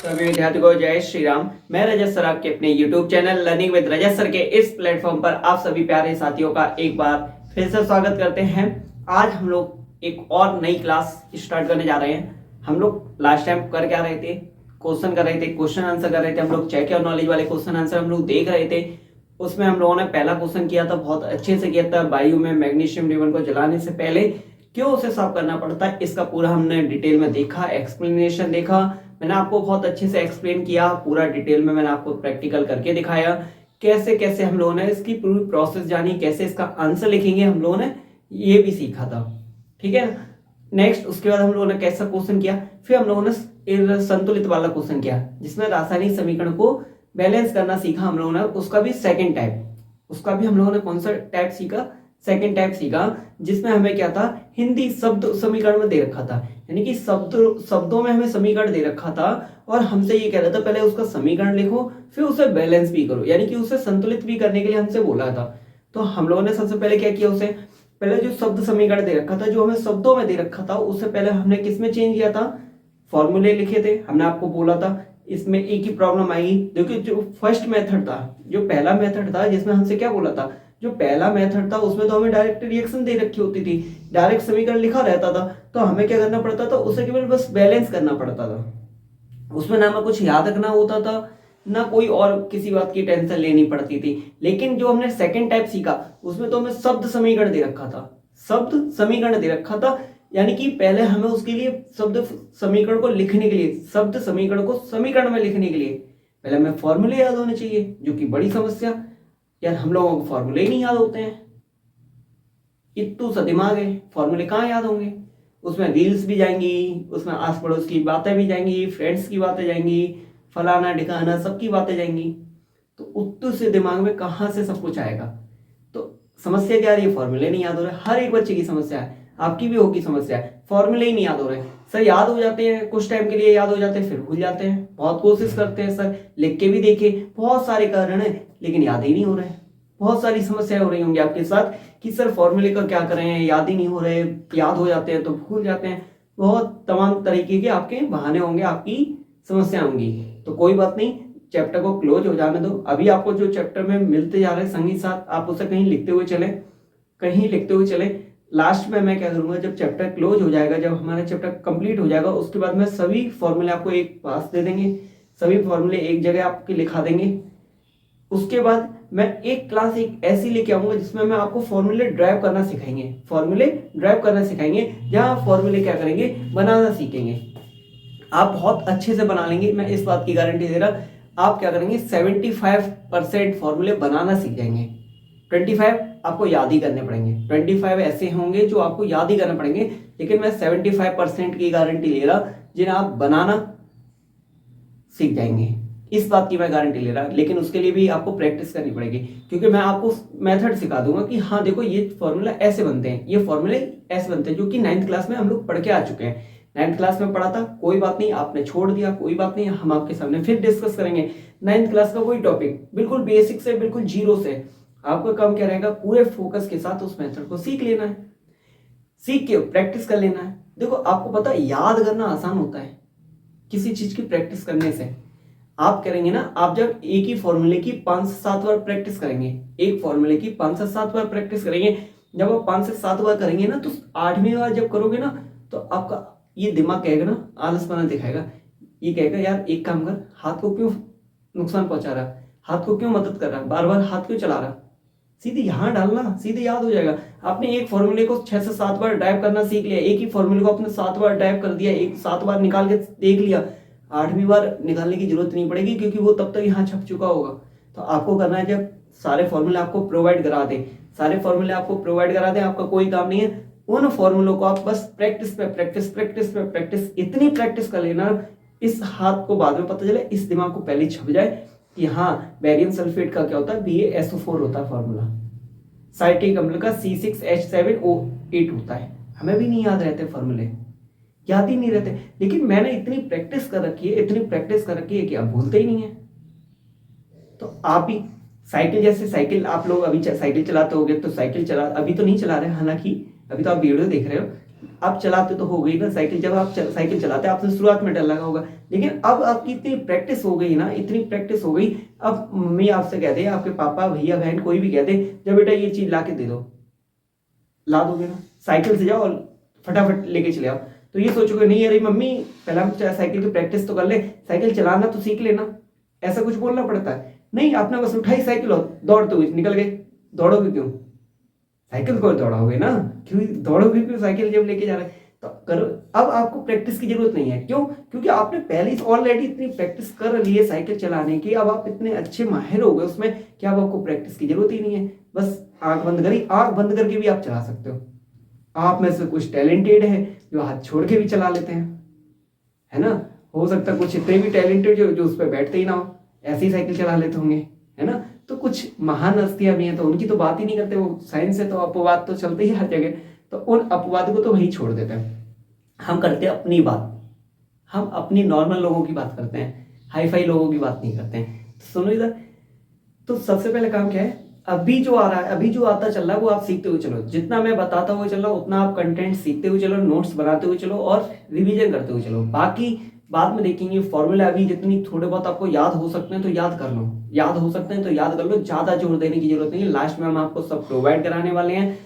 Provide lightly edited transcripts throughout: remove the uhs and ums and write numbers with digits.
सभी विद्यार्थियों को जय श्री राम। मैं रजत सर आपके अपने YouTube channel learning with Rajat sir के इस प्लेटफॉर्म पर आप सभी प्यारे साथियों का एक बार फिर से स्वागत करते हैं। आज हम लोग एक और नई क्लास स्टार्ट करने जा रहे हैं। हम लोग लास्ट टाइम कर क्या रहे थे, क्वेश्चन कर रहे थे, क्वेश्चन आंसर कर रहे थे। हम लोग चेक योर नॉलेज वाले क्वेश्चन आंसर हम लोग देख रहे थे। उसमें हम लोगों ने पहला क्वेश्चन किया था, बहुत अच्छे से किया था। वायु में मैग्नीशियम रिबन को जलाने से पहले क्यों उसे साफ करना पड़ता है, इसका पूरा हमने डिटेल में देखा, एक्सप्लेनेशन देखा। मैंने आपको बहुत अच्छे से एक्सप्लेन किया पूरा डिटेल में। मैंने आपको प्रैक्टिकल करके दिखाया कैसे कैसे हम लोगों ने इसकी पूरी प्रोसेस जानी, कैसे इसका आंसर लिखेंगे हम लोगों ने ये भी सीखा था। ठीक है। नेक्स्ट उसके बाद हम लोगों ने कैसा क्वेश्चन किया, फिर हम लोगों ने संतुलित वाला क्वेश्चन किया जिसमें रासायनिक समीकरण को बैलेंस करना सीखा हम लोगों ने। उसका भी सेकेंड टाइप, उसका भी हम लोगों ने कौन सा टाइप सीखा, सेकेंड टाइप सीखा, जिसमें हमें क्या था, हिंदी शब्द समीकरण में दे रखा था। यानी कि शब्दों में हमें समीकरण दे रखा था और हमसे ये कह रहा था पहले उसका समीकरण लिखो फिर उसे बैलेंस भी करो, यानी कि उसे संतुलित भी करने के लिए हमसे बोला था। तो हम लोगों ने सबसे पहले क्या किया, उसे पहले जो शब्द समीकरण दे रखा था, जो हमें शब्दों में दे रखा था, उससे पहले हमने किसमें चेंज किया था, फॉर्मूले लिखे थे। हमने आपको बोला था इसमें एक ही प्रॉब्लम आई। देखिए जो फर्स्ट मेथड था, जो पहला मेथड था, जिसमें हमसे क्या बोला था, जो पहला मेथड था उसमें तो हमें डायरेक्ट रिएक्शन दे रखी होती थी, डायरेक्ट समीकरण लिखा रहता था। तो हमें क्या करना पड़ता था, उसे केवल बस बैलेंस करना पड़ता था। उसमें ना हमें कुछ याद रखना होता था, ना कोई और किसी बात की टेंशन लेनी पड़ती थी। लेकिन जो हमने सेकंड टाइप सीखा उसमें तो हमें शब्द समीकरण दे रखा था, शब्द समीकरण दे रखा था। यानी कि पहले हमें उसके लिए शब्द समीकरण को लिखने के लिए, शब्द समीकरण को समीकरण में लिखने के लिए पहले हमें फॉर्मूले याद होने चाहिए, जो कि बड़ी समस्या। यार हम लोगों को फॉर्मूले ही नहीं याद होते हैं। इतू सा दिमाग है, फॉर्मूले कहाँ याद होंगे। उसमें रील्स भी जाएंगी, उसमें आस पड़ोस की बातें भी जाएंगी, फ्रेंड्स की बातें जाएंगी, फलाना ढिकाना सबकी बातें जाएंगी। तो उतू से दिमाग में कहाँ से सब कुछ आएगा। तो समस्या क्या आ रही है, फॉर्मूले नहीं याद हो रहे। हर एक बच्चे की समस्या है, आपकी भी होगी समस्या, फॉर्मूले ही नहीं याद हो रहे। सर याद हो जाते हैं, कुछ टाइम के लिए याद हो जाते हैं, फिर भूल जाते हैं। बहुत कोशिश करते हैं सर, लिख के भी देखे, बहुत सारे कारण है, लेकिन याद ही नहीं हो रहे। बहुत सारी समस्याएं हो रही होंगी आपके साथ कि सर फॉर्मूले का क्या करें, याद ही नहीं हो रहे, याद हो जाते हैं तो भूल जाते हैं। बहुत तमाम तरीके के आपके बहाने होंगे, आपकी समस्या होंगी। तो कोई बात नहीं, चैप्टर को क्लोज हो जाने दो। अभी आपको जो चैप्टर में मिलते जा रहे हैं संगी साथ, आप उसे कहीं लिखते हुए चले, कहीं लिखते हुए चले। लास्ट में मैं क्या करूंगा, जब चैप्टर क्लोज हो जाएगा, जब हमारा चैप्टर कंप्लीट हो जाएगा, उसके बाद मैं सभी फॉर्मूले आपको एक पास दे देंगे, सभी फॉर्मूले एक जगह आपके लिखा देंगे। उसके बाद मैं एक क्लास एक ऐसी लेके आऊंगा जिसमें मैं आपको फॉर्मूले ड्राइव करना सिखाएंगे, फॉर्मूले ड्राइव करना सिखाएंगे, जहां फॉर्मूले क्या करेंगे, बनाना सीखेंगे। आप बहुत अच्छे से बना लेंगे, मैं इस बात की गारंटी दे रहा। आप क्या करेंगे, 75% फॉर्मूले बनाना सीख जाएंगे। 25 आपको याद ही करने पड़ेंगे, 25 ऐसे होंगे जो आपको याद ही करने पड़ेंगे। लेकिन मैं 75% की गारंटी ले रहा जिन्हें आप बनाना सीख जाएंगे, इस बात की मैं गारंटी ले रहा। लेकिन उसके लिए भी आपको प्रैक्टिस करनी पड़ेगी, क्योंकि मैं आपको मेथड सिखा दूंगा कि हाँ देखो ये फॉर्मूला ऐसे बनते हैं, ये फॉर्मूले ऐसे बनते हैं, जो कि 9th क्लास में हम लोग पढ़ के आ चुके हैं। 9th क्लास में पढ़ा था, कोई बात नहीं, आपने छोड़ दिया, कोई बात नहीं, हम आपके सामने फिर डिस्कस करेंगे 9th क्लास का कोई टॉपिक, बिल्कुल बेसिक से, बिल्कुल जीरो से। आपका काम क्या रहेगा, पूरे फोकस के साथ उस मेथड को सीख लेना है, सीख के प्रैक्टिस कर लेना है। देखो आपको पता है, याद करना आसान होता है किसी चीज की प्रैक्टिस करने से। आप करेंगे ना, आप जब एक ही फॉर्मूले की 5 से 7 बार प्रैक्टिस करेंगे, एक फॉर्मूले की 5 से 7 बार प्रैक्टिस करेंगे, जब आप 5 से 7 बार करेंगे ना, तो 8वीं बार जब करोगे ना, तो आपका ये दिमाग कहेगा ना, आलसपना दिखाएगा, ये कहेगा यार एक काम कर, हाथ को क्यों नुकसान पहुंचा रहा, हाथ को क्यों मदद कर रहा, बार बार हाथ क्यों चला रहा। सीधे यहाँ डालना, सीधे याद हो जाएगा। आपने एक फॉर्मूले को 6 से 7 बार ड्राइव करना सीख लिया, एक ही फॉर्मूले को आपने 7 बार ड्राइव कर दिया, एक 7 बार निकाल के देख लिया, 8वीं बार निकालने की जरूरत नहीं पड़ेगी, क्योंकि वो तब तक यहाँ छप चुका होगा। तो आपको करना है, जब सारे फॉर्मूले आपको प्रोवाइड करा दे, सारे फॉर्मूले आपको प्रोवाइड करा दे, आपका कोई काम नहीं है। उन फॉर्मूलों को आप बस प्रैक्टिस पे प्रैक्टिस, प्रैक्टिस पे प्रैक्टिस, इतनी प्रैक्टिस कर लेना, इस हाथ को बाद में पता चले, इस दिमाग को पहले छप जाए कि हाँ बेरियम सल्फेट का क्या होता है, BaSO4 होता है फॉर्मूला, साइट्रिक अम्ल का C6H7O8 होता है। हमें भी नहीं याद रहते फॉर्मूले, याद ही नहीं रहते। लेकिन मैंने इतनी प्रैक्टिस कर रखी है, इतनी प्रैक्टिस कर रखी है कि आप भूलते ही नहीं है। तो आप भी साइकिल, जैसे साइकिल आप लोग अभी साइकिल चलाते होगे, तो साइकिल चला, अभी तो नहीं चला रहे हालांकि, अभी तो आप वीडियो देख रहे हो, आप चलाते तो हो गई ना साइकिल, जब आप साइकिल चलाते आपसे शुरुआत में डर लगा होगा, लेकिन अब आपकी इतनी प्रैक्टिस हो गई ना, इतनी प्रैक्टिस हो गई, अब मम्मी आपसे कह दे, आपके पापा भैया बहन कोई भी कह दे, जब बेटा ये चीज ला के दे दो, ला दोगे ना, साइकिल से जाओ और फटाफट लेके चले आओ। तो ये सोचोगे नहीं अरे मम्मी पहले हम साइकिल की प्रैक्टिस तो कर ले, साइकिल चलाना तो सीख लेना, ऐसा कुछ बोलना पड़ता है? नहीं, आपने बस उठाई साइकिल और दौड़ते हुए निकल गए। दौड़ोगे क्यों? साइकिल को दौड़ाओगे ना, क्यों दौड़ोगे क्यों साइकिल जब लेके जा रहे हैं? तो करो। अब आपको प्रैक्टिस की जरूरत नहीं है, क्यों? क्योंकि आपने पहले ही ऑलरेडी इतनी प्रैक्टिस कर ली है साइकिल चलाने की, अब आप इतने अच्छे माहिर हो गए उसमें कि अब आपको प्रैक्टिस की जरूरत ही नहीं है। बस आंख बंद करी, आंख बंद करके भी आप चला सकते हो। आप में से कुछ टैलेंटेड है जो हाथ छोड़ के भी चला लेते हैं, है ना? हो सकता है कुछ इतने भी टैलेंटेड जो उस पर बैठते ही ना हो, ऐसे ही साइकिल चला लेते होंगे, है ना? तो कुछ महान हस्तियां भी हैं तो उनकी तो बात ही नहीं करते, वो साइंस है तो अपवाद तो चलते ही हर जगह, तो उन अपवाद को तो वही छोड़ देते हैं। हम करते हैं अपनी बात, हम अपनी नॉर्मल लोगों की बात करते हैं, हाई फाई लोगों की बात नहीं करते हैं। तो सुनो इधर, तो सबसे पहले काम क्या है, अभी जो आ रहा है, अभी जो आता चल रहा है वो आप सीखते हुए चलो, जितना मैं बताता हुआ चल रहा हूँ उतना आप कंटेंट सीखते हुए चलो, नोट्स बनाते हुए चलो और रिवीजन करते हुए चलो। बाकी बाद में देखेंगे फॉर्मूला, अभी जितनी थोड़े बहुत आपको याद हो सकते हैं तो याद कर लो, याद हो सकते हैं तो याद कर लो, ज्यादा जोर देने की जरूरत नहीं है। लास्ट में हम आपको सब प्रोवाइड कराने वाले हैं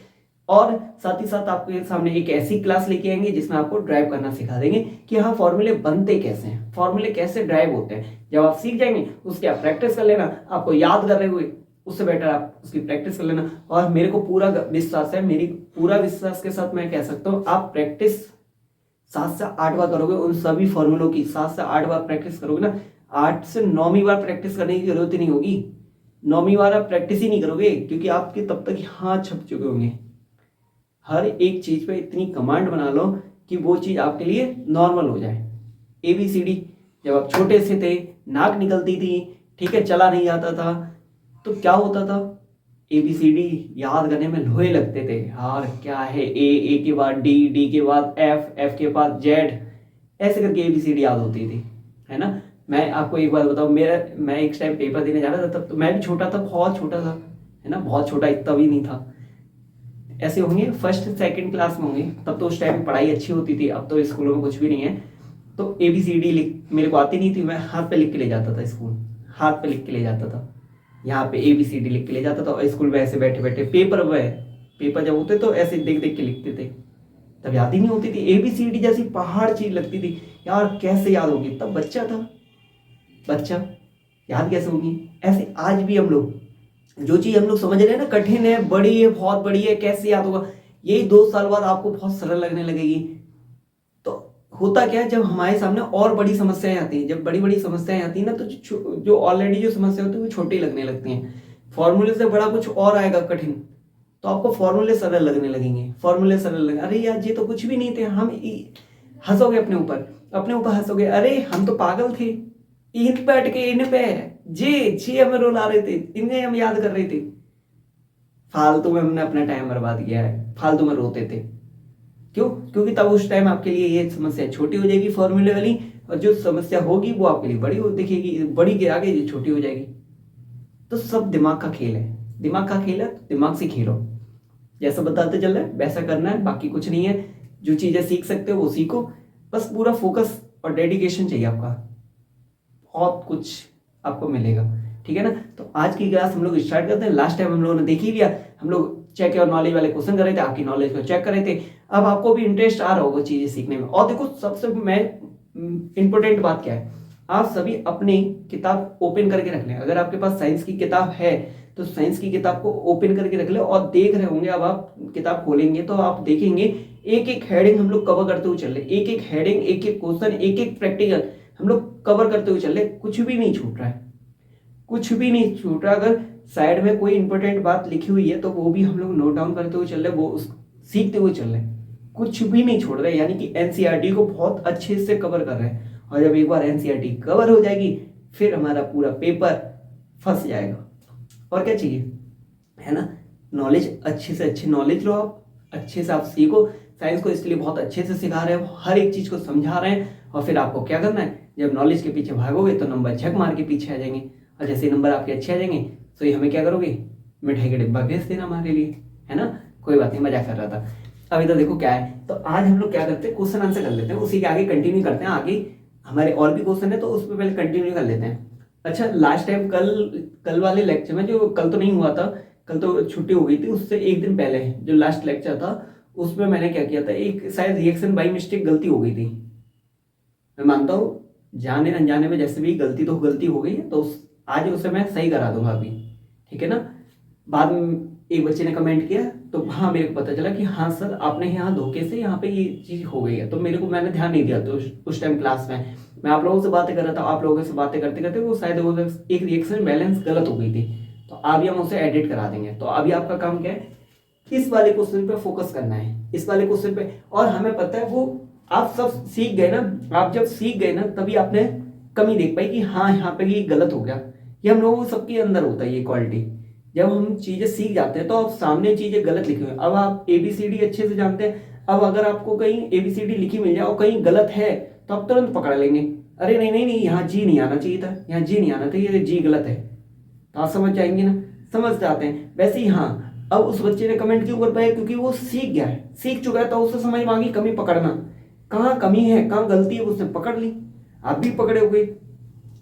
और साथ ही साथ आपके सामने एक ऐसी क्लास लेके आएंगे जिसमें आपको ड्राइव करना सिखा देंगे कि हाँ फॉर्मूले बनते कैसे हैं, फॉर्मूले कैसे ड्राइव होते हैं। जब आप सीख जाएंगे उसके आप प्रैक्टिस कर लेना, आपको याद कर रहे हुए उससे बेटर आप उसकी प्रैक्टिस कर लेना। और मेरे को पूरा विश्वास है, मेरी पूरा विश्वास के साथ मैं कह सकता हूँ, आप प्रैक्टिस 7 से 8 बार करोगे उन सभी फॉर्मूलों की, 7 से 8 बार प्रैक्टिस करोगे ना, 8 से 9वीं बार प्रैक्टिस करने की जरूरत ही नहीं होगी। 9वीं बार आप प्रैक्टिस ही नहीं करोगे क्योंकि आपके तब तक हाथ छप चुके होंगे। हर एक चीज पे इतनी कमांड बना लो कि वो चीज आपके लिए नॉर्मल हो जाए। ABCD जब आप छोटे से थे, नाक निकलती थी, ठीक है, चला नहीं आता था, तो क्या होता था, ABCD याद करने में लोहे लगते थे यार, क्या है ए के बाद डी के बाद एफ के बाद जेड, ऐसे करके ABCD याद होती थी, है ना? मैं आपको एक बात बताऊं, मैं एक टाइम पेपर देने जा रहा था, तब तो मैं भी छोटा था, बहुत छोटा था, है ना, बहुत छोटा, इतना भी नहीं था, ऐसे होंगे फर्स्ट सेकंड क्लास में होंगे, तब तो उस टाइम पढ़ाई अच्छी होती थी, अब तो स्कूलों में कुछ भी नहीं है। तो ABCD लिख मेरे को आती नहीं थी, मैं हाथ पे लिख के ले जाता था स्कूल, हाथ पे लिख के ले जाता था, यहाँ पे ABCD लिख के ले जाता था और स्कूल में ऐसे बैठे बैठे पेपर जब होते तो ऐसे देख देख के लिखते थे, तब याद ही नहीं होती थी। ABCD जैसी पहाड़ चीज लगती थी यार, कैसे याद होगी, तब बच्चा था, बच्चा याद कैसे होगी? ऐसे आज भी हम लोग जो चीज हम लोग समझ रहे हैं ना कठिन है, बड़ी है, बहुत बड़ी है, कैसे याद होगा, यही 2 साल बाद आपको बहुत सरल लगने लगेगी। तो होता क्या है, जब हमारे सामने और बड़ी समस्याएं आती हैं, जब बड़ी बड़ी समस्याएं आती हैं ना, तो जो ऑलरेडी जो समस्या होती है वो छोटी लगने लगती हैं। फॉर्मूले से बड़ा कुछ और आएगा कठिन, तो आपको फॉर्मूले सरल लगने लगेंगे, फॉर्मूले सरल लगे, अरे यार ये तो कुछ भी नहीं थे, हम हंसोगे अपने ऊपर हंसोगे, अरे हम तो पागल थे, इन बैठ के इन पे जे हमें रुला रहे थे, इन्हें हम याद कर रहे थे, फालतू में हमने अपना टाइम बर्बाद किया है, फालतू में रोते थे। क्यों? क्योंकि तब उस टाइम आपके लिए ये समस्या छोटी हो जाएगी फॉर्मूले वाली, और जो समस्या होगी वो आपके लिए बड़ी हो दिखेगी, बड़ी के आगे ये छोटी हो जाएगी। तो सब दिमाग का खेल है, दिमाग का खेल है, तो दिमाग से खेलो, जैसा बताते चल रहे हैं वैसा करना है, बाकी कुछ नहीं है। जो चीजें सीख सकते हो वो सीखो, बस पूरा फोकस और डेडिकेशन चाहिए आपका, बहुत कुछ आपको मिलेगा, ठीक है ना? तो आज की क्लास हम लोग स्टार्ट करते हैं। लास्ट टाइम हम लोगों ने देख ही लिया, हम लोग चेक और नॉलेज वाले क्वेश्चन कर रहे थे, आपकी नॉलेज को चेक कर रहे थे, अब आपको भी इंटरेस्ट आ रहा होगा चीजें सीखने में। और देखो सबसे मैं इंपॉर्टेंट बात क्या है, आप सभी अपनी किताब ओपन करके रख लें। अगर आपके पास साइंस की किताब है तो साइंस की किताब को ओपन करके रख ले और देख रहे होंगे। अब आप किताब खोलेंगे तो आप देखेंगे एक एक हेडिंग हम लोग कवर करते हुए चल रहे, एक एक हेडिंग, एक एक क्वेश्चन, एक एक प्रैक्टिकल हम लोग कवर करते हुए चल रहे, कुछ भी नहीं छूट रहा है, कुछ भी नहीं छूट रहा। अगर साइड में कोई इंपॉर्टेंट बात लिखी हुई है तो वो भी हम लोग नोट डाउन करते हुए चल रहे, वो सीखते हुए चल रहे, कुछ भी नहीं छोड़ रहे, यानी कि एनसीईआरटी को बहुत अच्छे से कवर कर रहे हैं। और जब एक बार एनसीईआरटी कवर हो जाएगी फिर हमारा पूरा पेपर फंस जाएगा। और क्या चाहिए, है ना? नॉलेज, अच्छे से अच्छी नॉलेज लो, आप अच्छे से आप सीखो। साइंस को इसलिए बहुत अच्छे से सिखा रहे हैं, हर एक चीज को समझा रहे हैं। और फिर आपको क्या करना है, जब नॉलेज के पीछे भागोगे तो नंबर झक मार के पीछे आ जाएंगे, और जैसे नंबर आपके अच्छे आ जाएंगे तो ये हमें क्या करोगे, मिठाई का डिब्बा भेज देना हमारे लिए, है ना? कोई बात नहीं, मजाक कर रहा था। अभी तो देखो क्या है, तो आज हम लोग क्या करते हैं, क्वेश्चन आंसर कर लेते हैं, उसी के आगे कंटिन्यू करते हैं। आगे हमारे और भी क्वेश्चन है तो उस पर पहले कंटिन्यू कर लेते हैं। अच्छा, लास्ट टाइम कल कल वाले लेक्चर में, जो कल तो नहीं हुआ था, कल तो छुट्टी हो गई थी, उससे एक दिन पहले जो लास्ट लेक्चर था उसमें मैंने क्या किया था, एक शायद रिएक्शन बाई मिस्टेक गलती हो गई थी। मैं मानता हूँ जाने अनजाने में जैसे भी गलती तो गलती हो गई है, तो आज उसे मैं सही करा दूंगा अभी, ठीक है ना। बाद में एक बच्चे ने कमेंट किया तो हाँ मेरे को पता चला कि हाँ सर आपने यहाँ धोखे से यहाँ पे ये चीज़ हो गई है, तो मैंने ध्यान नहीं दिया। तो उस टाइम क्लास में मैं आप लोगों से बातें कर रहा था, आप लोगों से बातें करते करते वो शायद वो एक रिएक्शन बैलेंस गलत हो गई थी, तो अभी हम उसे एडिट करा देंगे। तो अभी आपका काम क्या है, इस वाले क्वेश्चन पे फोकस करना है, इस वाले क्वेश्चन पे। और हमें पता है वो आप सब सीख गए ना, आप जब सीख गए ना तभी आपने कमी देख पाई कि हाँ यहाँ पे ये गलत हो गया। ये हम लोगों को सबके अंदर होता है ये क्वालिटी। जब हम चीजें सीख जाते हैं तो आप सामने चीजें गलत लिखी हुई, अब आप ABCD अच्छे से जानते हैं, अब अगर आपको कहीं ABCD लिखी मिल जाए और कहीं गलत है तो आप तुरंत पकड़ लेंगे, अरे नहीं नहीं नहीं यहाँ जी नहीं आना चाहिए था, यहाँ जी नहीं आना था, ये जी गलत है। तो आप समझ जाएंगे ना, समझ जाते हैं। वैसे ही हाँ, अब उस बच्चे ने कमेंट क्यों कर पाया, क्योंकि वो सीख गया है, सीख चुका है, तो उसे समझ मांगी कमी पकड़ना, कहाँ कमी है कहाँ गलती है उसने पकड़ ली। आप भी पकड़े हुए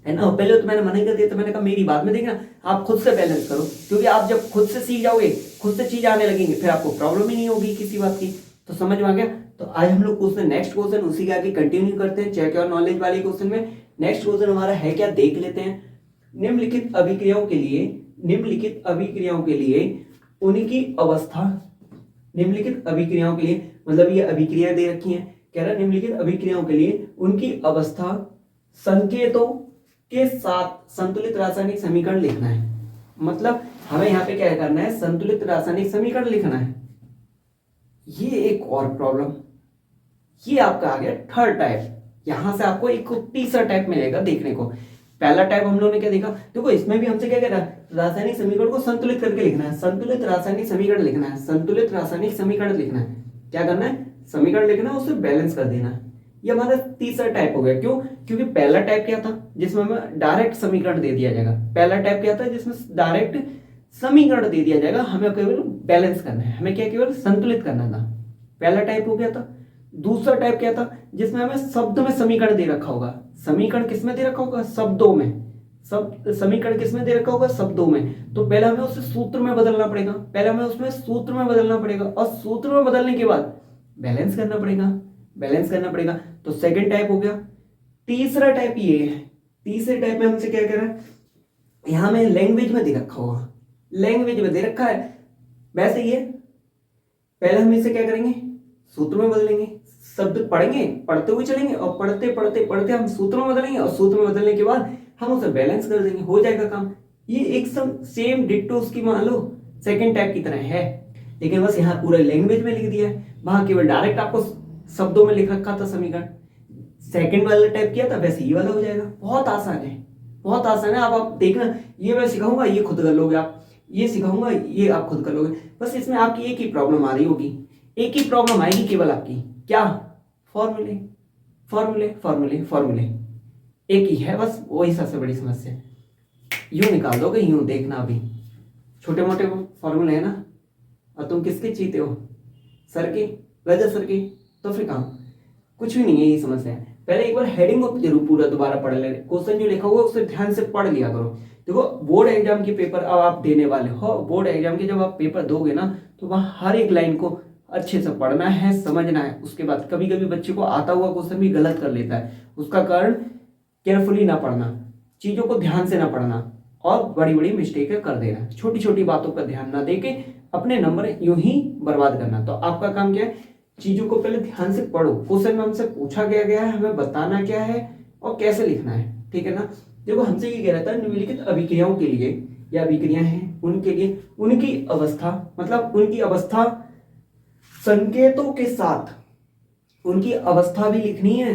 है ना। पहले तो मैंने मना कर दिया, तो मैंने कहा मेरी बात में देखना, आप खुद से बैलेंस करो, क्योंकि आप जब खुद से सीख जाओगे, खुद से चीज आने लगेंगे, फिर आपको प्रॉब्लम ही नहीं होगी किसी बात की। तो समझ में आ गया। तो आज हम लोग क्वेश्चन, नेक्स्ट क्वेश्चन उसी के आगे कंटिन्यू करते हैं, चेक योर नॉलेज वाले क्वेश्चन में। नेक्स्ट क्वेश्चन हमारा है क्या, देख लेते हैं। निम्नलिखित अभिक्रियाओं के लिए, निम्नलिखित अभिक्रियाओं के लिए उनकी अवस्था, निम्नलिखित अभिक्रियाओं के लिए, मतलब ये अभिक्रिया दे रखी है, कह रहा है निम्नलिखित अभिक्रियाओं के लिए उनकी अवस्था संकेतों के साथ संतुलित रासायनिक समीकरण लिखना है। मतलब हमें यहाँ पे क्या करना है, संतुलित रासायनिक समीकरण लिखना है। ये एक और प्रॉब्लम, ये आपका आ गया थर्ड टाइप। यहां से आपको एक तीसरा टाइप मिलेगा देखने को। पहला टाइप हम लोगों ने क्या देखा, देखो इसमें भी हमसे क्या कह रहा है, रासायनिक समीकरण को संतुलित करके लिखना है, संतुलित रासायनिक समीकरण लिखना है, संतुलित रासायनिक समीकरण लिखना है। क्या करना है, समीकरण लिखना है, उसे बैलेंस कर देना है। ये हमारा तीसरा टाइप हो गया। क्यों, क्योंकि पहला टाइप क्या था जिसमें हमें डायरेक्ट समीकरण दे दिया जाएगा, पहला टाइप क्या था जिसमें डायरेक्ट समीकरण दे दिया जाएगा, हमें केवल बैलेंस करना है, हमें क्या केवल संतुलित करना था। पहला टाइप हो गया था। दूसरा टाइप क्या था, जिसमें हमें शब्द में समीकरण दे रखा होगा। समीकरण किसमें दे रखा होगा, शब्दों में। समीकरण किसमें दे रखा होगा, शब्दों में। तो पहले हमें उसे सूत्र में बदलना पड़ेगा, पहले हमें उसमें सूत्र में बदलना पड़ेगा, और सूत्र में बदलने के बाद बैलेंस करना पड़ेगा, बैलेंस करना पड़ेगा। तो सेकंड टाइप हो गया। तीसरा टाइप ये है, तीसरे टाइप में हमसे क्या कह रहा है, यहां में लैंग्वेज में दे रखा होगा, लैंग्वेज में दे रखा है। वैसे ये पहले हम इसे क्या करेंगे, सूत्र में बदलेंगे, शब्द पढ़ेंगे, पढ़ते हुए चलेंगे, और पढ़ते पढ़ते पढ़ते हम सूत्रों में बदलेंगे, और सूत्र में बदलने के बाद हम उसे बैलेंस कर देंगे, हो जाएगा काम। ये एक सेम डिट्टो उसकी मान लो सेकंड टाइप की तरह है, लेकिन बस यहाँ पूरा लैंग्वेज में लिख दिया है, वहां केवल डायरेक्ट आपको शब्दों में लिख रखा था समीकरण। सेकंड वाला टाइप किया था, वैसे ये वाला हो जाएगा। बहुत आसान है, बहुत आसान है। अब आप देखना, ये मैं सिखाऊंगा, ये खुद कर लोगे आप, ये सिखाऊंगा, ये आप खुद कर लोगे। बस इसमें आपकी एक ही प्रॉब्लम आ रही होगी, एक ही प्रॉब्लम आएगी केवल आपकी, क्या, फॉर्मूले फॉर्मूले फॉर्मूले फॉर्मूले, एक ही है बस, वही सबसे बड़ी समस्या। यूं निकाल दोगे, यूं देखना, अभी छोटे मोटे फॉर्मूले है ना, और तुम किसके चीते हो, सर के, रजत सर के, तो फिर काम कुछ भी नहीं है, ये समस्या है। पहले एक बार हेडिंग को जरूर पूरा दोबारा पढ़ ले, क्वेश्चन जो लिखा हुआ है उसे ध्यान से पढ़ लिया करो। देखो बोर्ड एग्जाम के पेपर अब आप देने वाले हो, बोर्ड एग्जाम के जब आप पेपर दोगे ना, तो वहाँ हर एक लाइन को अच्छे से पढ़ना है, समझना है। उसके बाद कभी कभी बच्चे को आता हुआ क्वेश्चन भी गलत कर लेता है, उसका कारण केयरफुली ना पढ़ना, चीजों को ध्यान से ना पढ़ना, और बड़ी बड़ी मिस्टेक कर देना, छोटी छोटी बातों पर ध्यान ना देके अपने नंबर यूं ही बर्बाद करना। तो आपका काम क्या है, चीजों को पहले ध्यान से पढ़ो, क्वेश्चन में हमसे पूछा गया है, हमें बताना क्या है और कैसे लिखना है, ठीक है ना। देखो हमसे ये कह रहा था, निम्नलिखित अभिक्रियाओं के लिए, या अभिक्रिया हैं उनके लिए उनकी अवस्था, मतलब उनकी अवस्था संकेतों के साथ, उनकी अवस्था भी लिखनी है,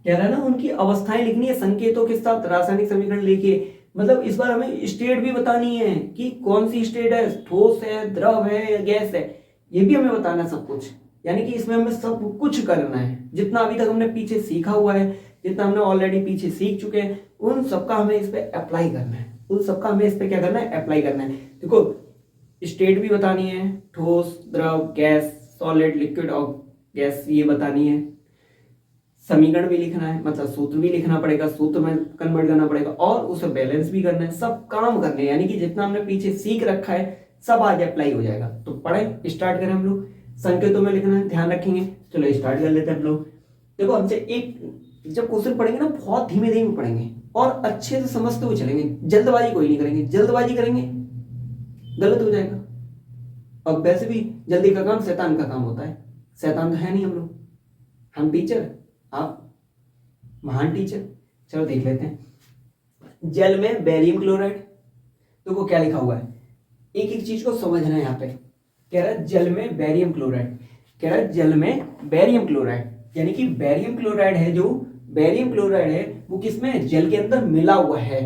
कह रहा है ना, उनकी अवस्थाएं लिखनी है संकेतों के साथ, रासायनिक समीकरण लिखिए। मतलब इस बार हमें स्टेट भी बतानी है कि कौन सी स्टेट है, ठोस है, द्रव है या गैस है, ये भी हमें बताना सब कुछ। यानी कि इसमें हमें सब कुछ करना है, जितना अभी तक हमने पीछे सीखा हुआ है, जितना हमने ऑलरेडी पीछे सीख चुके हैं, उन सबका हमें इस पे अप्लाई करना है, उन सबका हमें इस पे क्या करना है, अप्लाई करना है। देखो स्टेट भी बतानी है, ठोस, द्रव, गैस, सॉलिड, लिक्विड और गैस ये बतानी है। समीकरण भी लिखना है, मतलब सूत्र भी लिखना पड़ेगा, सूत्र में कन्वर्ट करना पड़ेगा और उसे बैलेंस भी करना है, सब काम करने हैं। यानी कि जितना हमने पीछे सीख रखा है सब आज अप्लाई हो जाएगा। तो पढ़े स्टार्ट करें हम लोग। संकेतों में लिखना है, ध्यान रखेंगे। चलो स्टार्ट कर लेते हैं हम लोग। देखो हमसे एक जब क्वेश्चन पढ़ेंगे ना बहुत धीमे धीमे पढ़ेंगे और अच्छे से समझते हुए चलेंगे। जल्दबाजी कोई नहीं करेंगे, जल्दबाजी करेंगे गलत हो जाएगा। अब वैसे भी जल्दी का काम शैतान का काम होता है। शैतान तो है नहीं हम लोग, हम टीचर, आप महान टीचर। चलो देख लेते हैं। जल में बेरियम क्लोराइड, देखो क्या लिखा हुआ है, एक एक चीज को समझना है। यहाँ पे कह रहा है जल में बेरियम क्लोराइड, कह रहा है जल में बेरियम क्लोराइड, यानी कि बेरियम क्लोराइड है, जो बेरियम क्लोराइड है वो किसमें, जल के अंदर मिला हुआ है।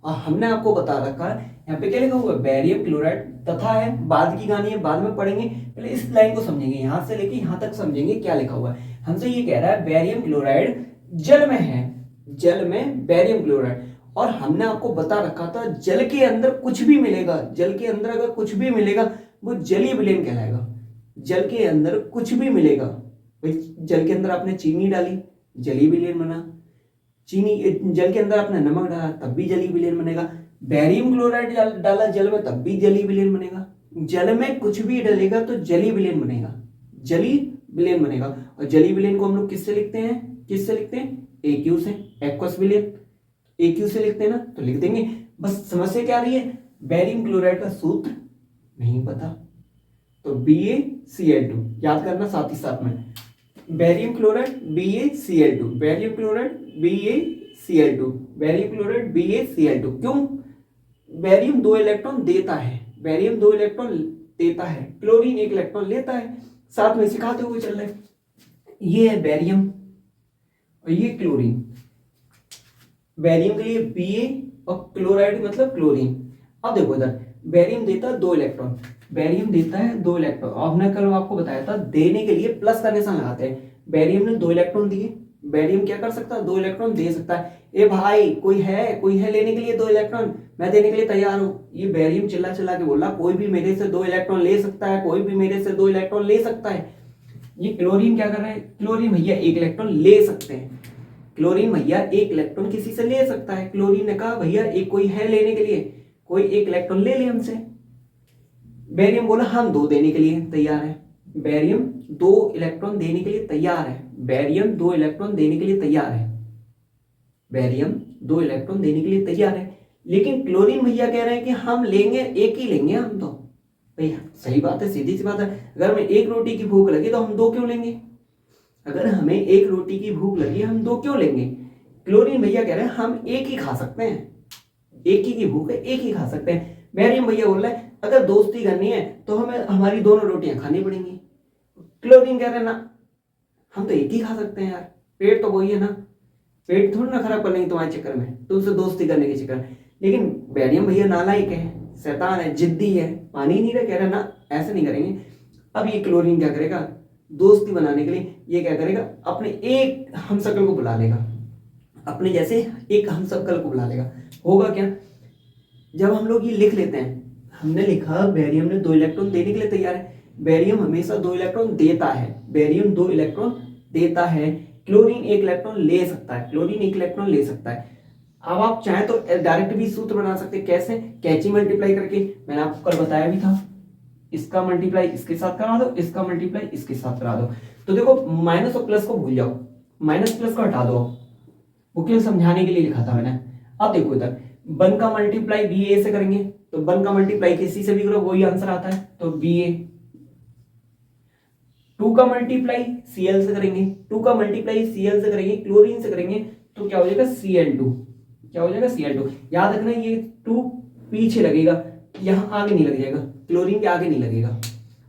और हमने आपको बता रखा है यहाँ पे क्या लिखा हुआ है, बेरियम क्लोराइड तथा है, बाद की कहानी है, बाद में पढ़ेंगे, पहले इस लाइन को समझेंगे, यहां से लेके यहां तक समझेंगे क्या लिखा हुआ है। हमसे ये कह रहा है बेरियम क्लोराइड जल में है, जल में बेरियम क्लोराइड। और हमने आपको बता रखा था जल के अंदर कुछ भी मिलेगा, जल के अंदर अगर कुछ भी मिलेगा वो जलीय विलयन कहलाएगा। जल के अंदर कुछ भी मिलेगा, भाई जल के अंदर आपने चीनी डाली जलीय विलयन बना, चीनी जल के अंदर आपने नमक डाला तब भी जलीय विलयन बनेगा, बेरियम क्लोराइड डाला जल में तब भी जलीय विलयन बनेगा। जल में कुछ भी डलेगा तो जलीय विलयन बनेगा, जलीय विलयन बनेगा। और जलीय विलयन को हम लोग किससे लिखते हैं, किससे लिखते हैं, एक्यू से, एक्वस विलयन एक्यू से लिखते हैं ना, तो लिख देंगे। बस समस्या क्या आ रही है, बेरियम क्लोराइड का सूत्र नहीं पता, तो BaCl2 याद करना साथ ही साथ में, barium chloride BaCl2, barium chloride BaCl2, barium chloride BaCl2। क्यों, बेरियम 2 इलेक्ट्रॉन देता है, बेरियम 2 इलेक्ट्रॉन देता है, क्लोरीन 1 इलेक्ट्रॉन लेता है, साथ में सिखाते हुए चल रहे। ये है बेरियम और ये क्लोरीन, बेरियम के लिए Ba और क्लोराइड मतलब क्लोरीन। अब देखो इधर बेरियम देता है 2 इलेक्ट्रॉन, बेरियम देता है 2 इलेक्ट्रॉन। और हमने कल आपको बताया था देने के लिए प्लस का निशान लगाते हैं। बेरियम ने 2 इलेक्ट्रॉन दिए, बेरियम क्या कर सकता है, 2 इलेक्ट्रॉन दे सकता है। ए भाई कोई है लेने के लिए 2 इलेक्ट्रॉन, मैं देने के लिए तैयार हूं। ये बेरियम चिल्ला चिल्ला के बोला कोई भी मेरे से 2 इलेक्ट्रॉन ले सकता है, कोई भी मेरे से 2 इलेक्ट्रॉन ले सकता है। ये क्लोरीन क्या कर रहा है, क्लोरीन भैया 1 इलेक्ट्रॉन ले सकते हैं, क्लोरीन भैया 1 इलेक्ट्रॉन किसी से ले सकता है। क्लोरीन ने कहा भैया एक कोई है लेने के लिए, कोई 1 इलेक्ट्रॉन ले ले हमसे। बेरियम बोला हम 2 देने के लिए तैयार है, बेरियम 2 इलेक्ट्रॉन देने के लिए तैयार है, बेरियम 2 इलेक्ट्रॉन देने के लिए तैयार है, बेरियम 2 इलेक्ट्रॉन देने के लिए तैयार है। लेकिन क्लोरीन भैया कह रहे हैं कि हम लेंगे 1 ही लेंगे हम तो। भैया सही बात है, सीधी सी बात है, अगर हमें 1 रोटी की भूख लगी तो हम 2 क्यों लेंगे, अगर हमें 1 रोटी की भूख लगी हम 2 क्यों लेंगे। क्लोरीन भैया कह रहे हैं हम 1 ही खा सकते हैं, 1 ही की भूख है 1 ही खा सकते हैं। बेरियम भैया बोल रहे हैं अगर दोस्ती करनी है तो हमें हमारी दोनों रोटियां खानी पड़ेंगी। क्लोरीन कह रहे हैं ना हम तो 1 ही खा सकते हैं यार, पेट तो वही है ना, पेट थोड़ी ना खराब करने तुम्हारे चक्कर में, तुमसे दोस्ती करने के चक्कर में। लेकिन बेरियम भैया नालायक है, शैतान है, जिद्दी है, पानी नहीं रहा, कह रहा ना ऐसे नहीं करेंगे। अब ये क्लोरीन क्या करेगा, दोस्ती बनाने के लिए ये क्या करेगा, अपने एक हमशक्ल को बुला लेगा, अपने जैसे एक हमशक्ल को बुला लेगा। होगा क्या, जब हम लोग ये लिख लेते हैं, हमने लिखा बेरियम ने 2 इलेक्ट्रॉन देने के लिए तैयार है, बेरियम हमेशा 2 इलेक्ट्रॉन देता है, बेरियम 2 इलेक्ट्रॉन देता है, क्लोरीन 1 इलेक्ट्रॉन ले सकता है, क्लोरीन 1 इलेक्ट्रॉन ले सकता है। अब आप चाहें तो डायरेक्ट भी सूत्र बना सकते हैं, कैसे, कैची मल्टीप्लाई करके, मैंने आपको कल बताया भी था, इसका मल्टीप्लाई इसके साथ करा दो, इसका मल्टीप्लाई इसके साथ करा दो। तो देखो माइनस और प्लस को भूल जाओ, माइनस प्लस को हटा दो, वो केवल समझाने के लिए लिखा था मैंने। अब देखो इधर 1 का मल्टीप्लाई BA से करेंगे तो 1 का मल्टीप्लाई किसी से भी करो वही आंसर आता है, तो BA। 2 का मल्टीप्लाई Cl से करेंगे, 2 का मल्टीप्लाई Cl से करेंगे, क्लोरीन से करेंगे तो क्या हो जाएगा Cl2, क्या हो जाएगा Cl2। याद रखना ये 2 पीछे लगेगा, यहां आगे नहीं लग जाएगा, क्लोरीन के आगे नहीं लगेगा,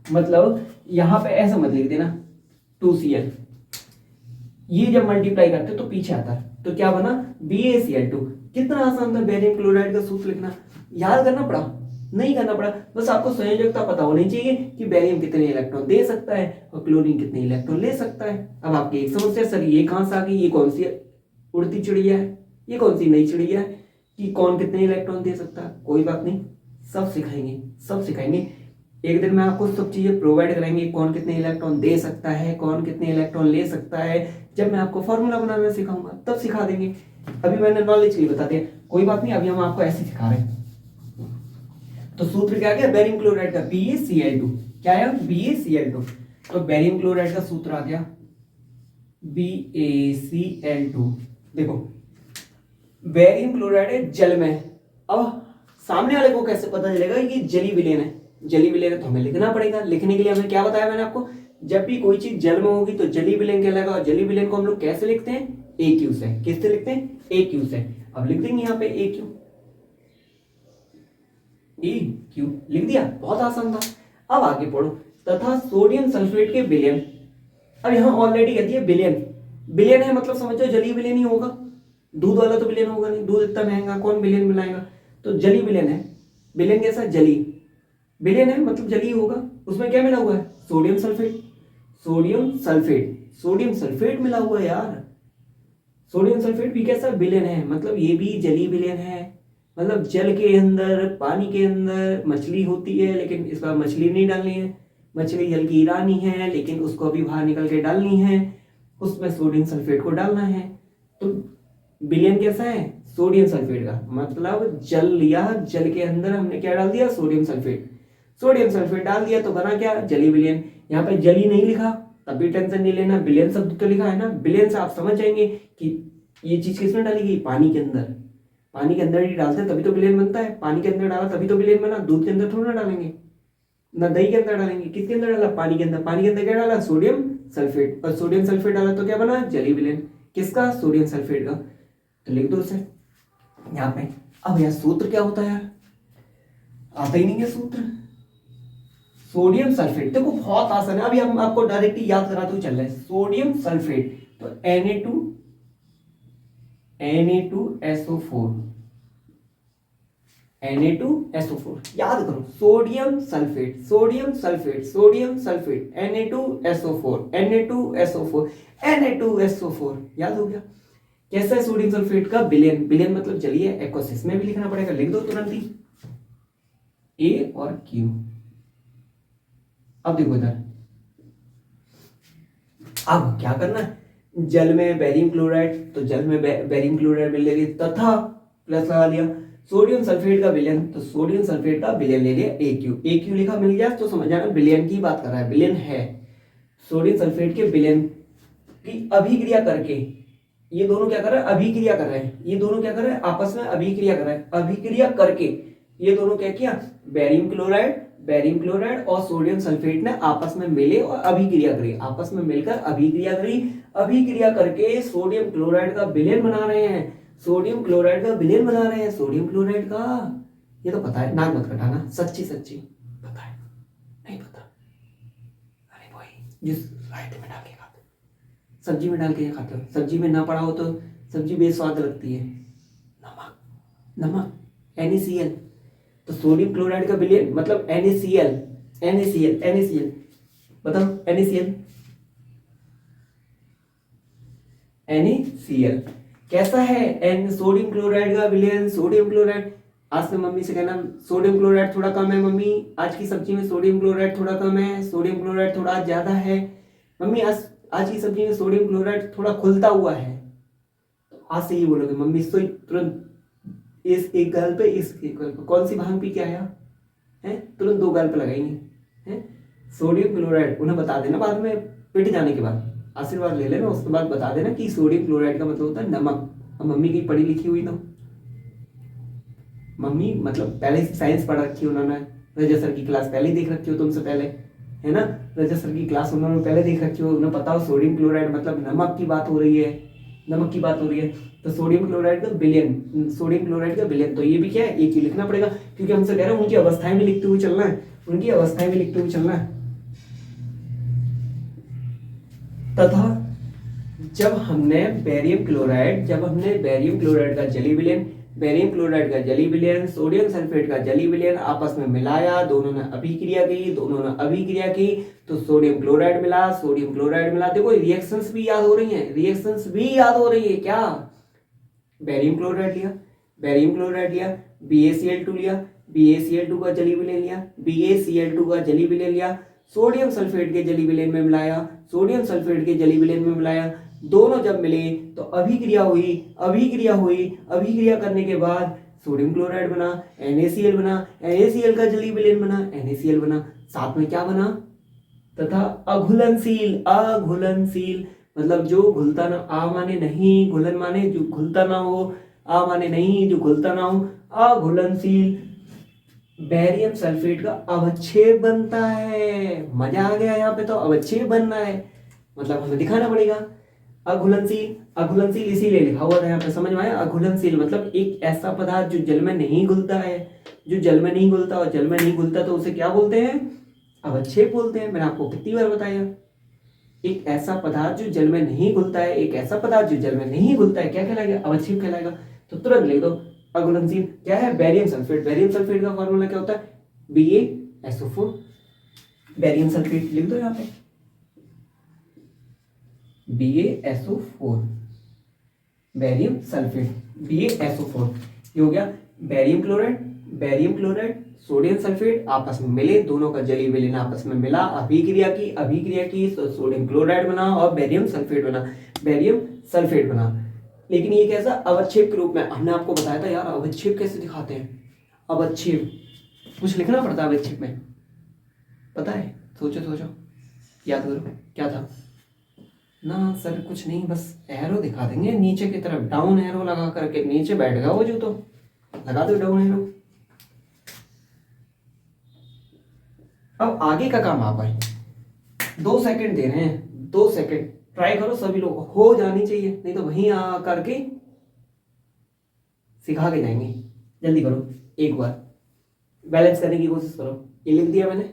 मतलब यहां पे ऐसा मत लिख देना 2Cl, ये जब मल्टीप्लाई करते तो पीछे आता है, तो क्या बना BaCl2। कितना आसान था बेरियम क्लोराइड का सूत्र लिखना, याद करना पड़ा नहीं करना पड़ा, बस आपको संयोजकता पता होनी चाहिए कि बेरियम कितने इलेक्ट्रॉन दे सकता है और क्लोरीन कितने इलेक्ट्रॉन ले सकता है। अब आपकी एक समस्या, सर ये कहां से आ गई, ये कौन सी उड़ती चिड़िया है, ये कौन सी नई चिड़िया है कि कौन कितने इलेक्ट्रॉन दे सकता है। कोई बात नहीं, सब सिखाएंगे, सब सिखाएंगे। एक दिन में आपको सब चीजें प्रोवाइड कराएंगे, कौन कितने इलेक्ट्रॉन दे सकता है, कौन कितने इलेक्ट्रॉन ले सकता है। जब मैं आपको फॉर्मूला बनाना सिखाऊंगा तब सिखा देंगे। अभी मैंने नॉलेज के लिए बता दिया, कोई बात नहीं, अभी हम आपको ऐसे सिखा रहे हैं। तो सूत्र क्या गया बेरियम क्लोराइड का, BaCl2। क्या है, BaCl2। तो बेरियम क्लोराइड का सूत्र आ गया BaCl2। देखो बेरियम क्लोराइड है जल में। अब सामने वाले को कैसे पता चलेगा कि जली विलेन है? जली विलेन है तो हमें लिखना पड़ेगा। लिखने के लिए हमें क्या बताया मैंने आपको, जब भी कोई चीज जल में होगी तो जली विलेन कहलाएगा। और जली विलेन को हम लोग कैसे लिखते हैं, AQ से। किससे लिखते हैं, AQ से। अब लिख देंगे यहाँ पे AQ, EQ लिख दिया, बहुत आसान था। अब आगे पढ़ो, तथा सोडियम सल्फेट के विलेन। अब यहाँ ऑलरेडी कहती है विलेन, विलेन है मतलब समझो जली विलेन ही होगा, दूध वाला तो विलेन होगा नहीं, दूध इतना महंगा कौन विलेन मिलाएगा। तो जली विलेन है, विलेन कैसा, जली विलेन है मतलब जली होगा। उसमें क्या मिला हुआ है, sodium sulphate. Sodium sulphate, sodium sulphate मिला हुआ है यार। सोडियम सल्फेट भी कैसा विलेन है, मतलब ये भी जली विलेन है। मतलब जल के अंदर, पानी के अंदर मछली होती है, लेकिन इस बार मछली नहीं डालनी है। मछली जल की रानी है, लेकिन उसको अभी बाहर निकल के डालनी है, उसमें सोडियम सल्फेट को डालना है। तो विलेन कैसा है, सोडियम सल्फेट का, मतलब जल लिया, जल के अंदर हमने क्या डाल दिया, सोडियम सल्फेट। सोडियम सल्फेट डाल दिया तो बना क्या, जली विलेन। यहाँ पे जली नहीं लिखा तब भी टेंशन नहीं लेना, विलेन शब्द तो लिखा है ना। विलेन से आप समझ जाएंगे कि ये चीज किसमें डाली गई, पानी के अंदर। पानी के अंदर ही डालते हैं तभी तो विलेन बनता है, पानी के अंदर डाला तभी तो विलेन बना। दूध के अंदर थोड़ा ना डालेंगे, ना दही के अंदर डालेंगे। किसके अंदर डाला, पानी के अंदर। पानी के अंदर क्या डाला, सोडियम सल्फेट। और सोडियम सल्फेट डाला तो क्या बना, जली विलेन। किसका, सोडियम सल्फेट का। तो लिख दो उसे यहाँ पे। अब यह सूत्र क्या होता है यार, आता ही नहीं है सूत्र। सोडियम सल्फेट देखो बहुत आसान है, अभी हम आपको डायरेक्टली याद कराते हुए चल रहे हैं। सोडियम सल्फेट तो Na2SO4, Na2SO4 याद करो। Sodium sulphate, sodium sulphate, sodium sulphate, Na2SO4, Na2SO4, Na2SO4 याद हो गया। कैसा है सोडियम सल्फेट का विलेन, विलेन मतलब जलीय एक्वस। इसमें भी लिखना पड़ेगा, लिख दो तुरंत ही A और Q। अब देखो इधर, अब क्या करना है, जल में बेरियम क्लोराइड, तो जल में बेरियम क्लोराइड मिल लेगी, तथा प्लस लगा लिया सोडियम सल्फेट का विलेन, तो सोडियम सल्फेट का विलेन ले लिया AQ। AQ लिखा मिल गया तो समझ जाना विलेन की बात कर रहा है, विलेन है। सोडियम सल्फेट के विलेन की अभिक्रिया करके, ये दोनों क्या कर रहे हैं, अभिक्रिया कर रहे हैं। ये दोनों क्या कर रहे हैं, आपस में अभिक्रिया कर रहे हैं। अभिक्रिया करके ये दोनों क्या किया, बेरियम क्लोराइड और सोडियम सल्फेट ने आपस में मिले और अभिक्रिया करी, आपस में मिलकर अभिक्रिया करी। अभिक्रिया करके सोडियम क्लोराइड का विलेन बना रहे हैं, सोडियम क्लोराइड का विलेन बना रहे हैं, सोडियम क्लोराइड का। ये तो पता है, नाक मत कटाना, सच्ची सच्ची पता है, नहीं पता अरे भाई जिस रायते में डाल के खाते, सब्जी में डाल के खाते हो, सब्जी में ना पड़ा हो तो सब्जी बेस्वाद लगती है। नमक, नमक NaCl, तो सोडियम क्लोराइड का विलेन मतलब NaCl, NaCl बताओ, NaCl कैसा है, सोडियम क्लोराइड का विलेन, सोडियम क्लोराइड। आज से मम्मी से कहना सोडियम क्लोराइड थोड़ा कम है मम्मी, आज की सब्जी में सोडियम क्लोराइड थोड़ा कम है, सोडियम क्लोराइड थोड़ा ज्यादा है मम्मी, आज की सब्जी में सोडियम क्लोराइड थोड़ा खुलता हुआ है। तो आज से ये बोलोगे मम्मी, तो तुरंत इस एक गाल पे, इस एक गाल पे कौन सी भांग पी के आया है, तुरंत दो गाल पे लगाएंगे हैं। सोडियम क्लोराइड उन्हें बता देना बाद में, पिट जाने के बाद आशीर्वाद ले लेना, उसके बाद बता देना कि सोडियम क्लोराइड का मतलब होता है नमक। अब मम्मी की पढ़ी लिखी हुई तो, मम्मी मतलब पहले साइंस पढ़ रखी उन्होंने, रजत सर की क्लास पहले देख रखी हो तुमसे पहले, है ना। रजत सर की क्लास उन्होंने पहले देख रखी हो, उन्हें पता हो सोडियम क्लोराइड मतलब नमक की बात हो रही है, नमक की बात हो रही है। तो सोडियम क्लोराइड का विलेन, सोडियम क्लोराइड का विलेन, तो ये भी क्या है, एक ही लिखना पड़ेगा, क्योंकि हमसे कह रहे हैं उनकी अवस्थाएं भी लिखते हुए चलना है, उनकी अवस्थाएं भी लिखते हुए चलना है। तथा जब हमने बेरियम क्लोराइड का जली विलेन, बेरियम क्लोराइड का जली विलेन, सोडियम सल्फेट का जली विलेन आपस में मिलाया, दोनों ने अभिक्रिया की, तो सोडियम क्लोराइड मिला। देखो रिएक्शंस भी याद हो रही है, क्या, बेरियम क्लोराइड लिया, BaCl2 लिया, BaCl2 का जली विलेन लिया, BaCl2 का जली विलेन लिया, सोडियम सल्फेट के जली विलेन में मिलाया, सोडियम सल्फेट के जली विलेन में मिलाया, दोनों जब मिले तो अभिक्रिया हुई, अभिक्रिया करने के बाद सोडियम क्लोराइड बना, NaCl बना, NaCl का जली विलेन बना, NaCl बना, साथ में क्या बना तथा अघुलनशील, अघुलनशील मतलब जो घुलता ना, आ माने नहीं, घुलन माने जो घुलता ना हो, आ माने नहीं जो घुलता ना हो, अघुलनशील बेरियम सल्फेट का अवक्षेप बनता है। मजा आ गया, यहाँ पे तो अवक्षेप बनना है मतलब हमें दिखाना पड़ेगा। अघुलनशील, अघुलनशील इसीलिए लिखा हुआ था यहाँ पे, समझ में आया। अघुलनशील मतलब एक ऐसा पदार्थ जो जल में नहीं घुलता है, जो जल में नहीं घुलता, और जल में नहीं घुलता तो उसे क्या बोलते हैं, अवक्षेप बोलते हैं। मैंने आपको कितनी बार बताया, एक ऐसा पदार्थ जो जल में नहीं घुलता है, एक ऐसा पदार्थ जो जल में नहीं घुलता है, क्या कहलाएगा, अवक्षेप कहलाएगा। तो तुरंत लिख दो अघुलनशील क्या है, बेरियम सल्फेट। बेरियम सल्फेट का फॉर्मूला क्या होता है, BaSO4, बेरियम सल्फेट लिख दो यहाँ पे, BaSO4, बेरियम सल्फेट, BaSO4। ये हो गया बेरियम क्लोराइड, सोडियम सल्फेट आपस में मिले, दोनों का जली विलीन आपस में मिला, अभिक्रिया की तो सोडियम क्लोराइड बना और बेरियम सल्फेट बना। लेकिन ये कैसा, अवक्षेप के रूप में। हमने आपको बताया था यार अवक्षेप कैसे दिखाते हैं, अवक्षेप कुछ लिखना पड़ता है अवक्षेप में, पता है, सोचो याद करो क्या था ना सर, कुछ नहीं, बस एरो दिखा देंगे नीचे की तरफ, डाउन एरो लगा करके नीचे बैठ गया वो जो, तो लगा दो डाउन एरो। अब आगे का काम आप आए, 2 सेकंड दे रहे हैं, 2 सेकंड ट्राई करो, सभी लोग हो जानी चाहिए, नहीं तो वहीं आ करके सिखा के जाएंगे। जल्दी करो, एक बार बैलेंस करने की कोशिश करो। ये लिख दिया मैंने,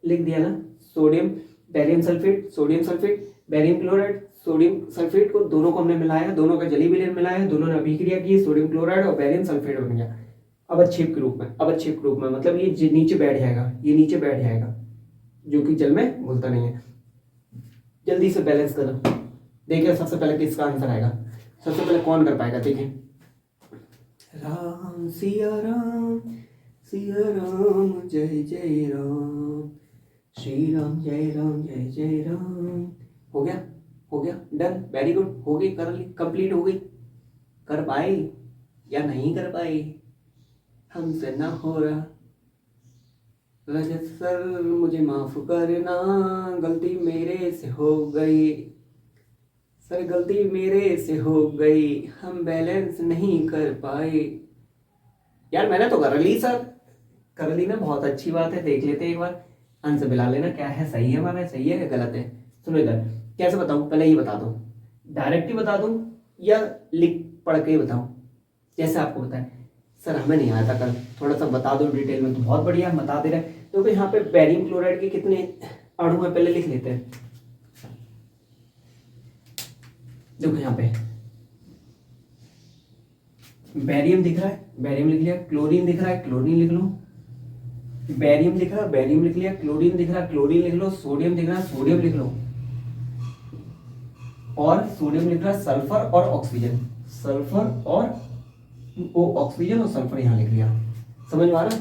लिख दिया ना, sodium barium sulphate barium chloride, sodium sulphate को दोनों को हमने मिलाया, दोनों का जली विलेन मिलाया, दोनों ने अभिक्रिया की, सोडियम क्लोराइड और बेरियम सल्फेट बन गया अवक्षेप के रूप में। मतलब ये नीचे बैठ जाएगा, जो कि जल में घुलता नहीं है। जल्दी से बैलेंस करो, देखिए सबसे पहले किसका आंसर आएगा, सबसे पहले कौन कर पाएगा, देखें। राम सिया राम जय जय राम, श्री राम जय जय राम। हो गया डन, वेरी गुड, हो गई, कर ली, कंप्लीट हो गई। कर पाए या नहीं कर पाए, हमसे ना हो रहा। रजत सर मुझे माफ करना, गलती मेरे से हो गई सर, गलती मेरे से हो गई, हम बैलेंस नहीं कर पाए। यार मैंने तो कर ली सर, कर ली ना, बहुत अच्छी बात है। देख लेते एक बार, आंसर मिला लेना क्या है, सही है हमारा, सही है गलत है। सुनो इधर, कैसे बताऊं, पहले ही बता दूं, डायरेक्ट ही बता दूं या लिख पढ़ के ही बताऊं, जैसे आपको बताएं। सर हमें नहीं आया था कल, थोड़ा सा बता दो डिटेल में, तो बहुत बढ़िया हम बता दे रहे हैं। तो यहाँ पे बेरियम क्लोराइड के कितने अणु है पहले लिख लेते हैं। देखो यहाँ पे बेरियम दिख रहा है, बेरियम लिख लिया, क्लोरीन दिख रहा है, क्लोरीन लिख लो, बेरियम दिख रहा है, बेरियम लिख लिया, क्लोरीन दिख रहा है, क्लोरीन लिख लो, सोडियम दिख रहा है, सोडियम लिख लो, और सोडियम लिख रहा है, सल्फर और ऑक्सीजन, सल्फर और ऑक्सीजन और सल्फर यहां लिख लिया। समझ में आ रहा,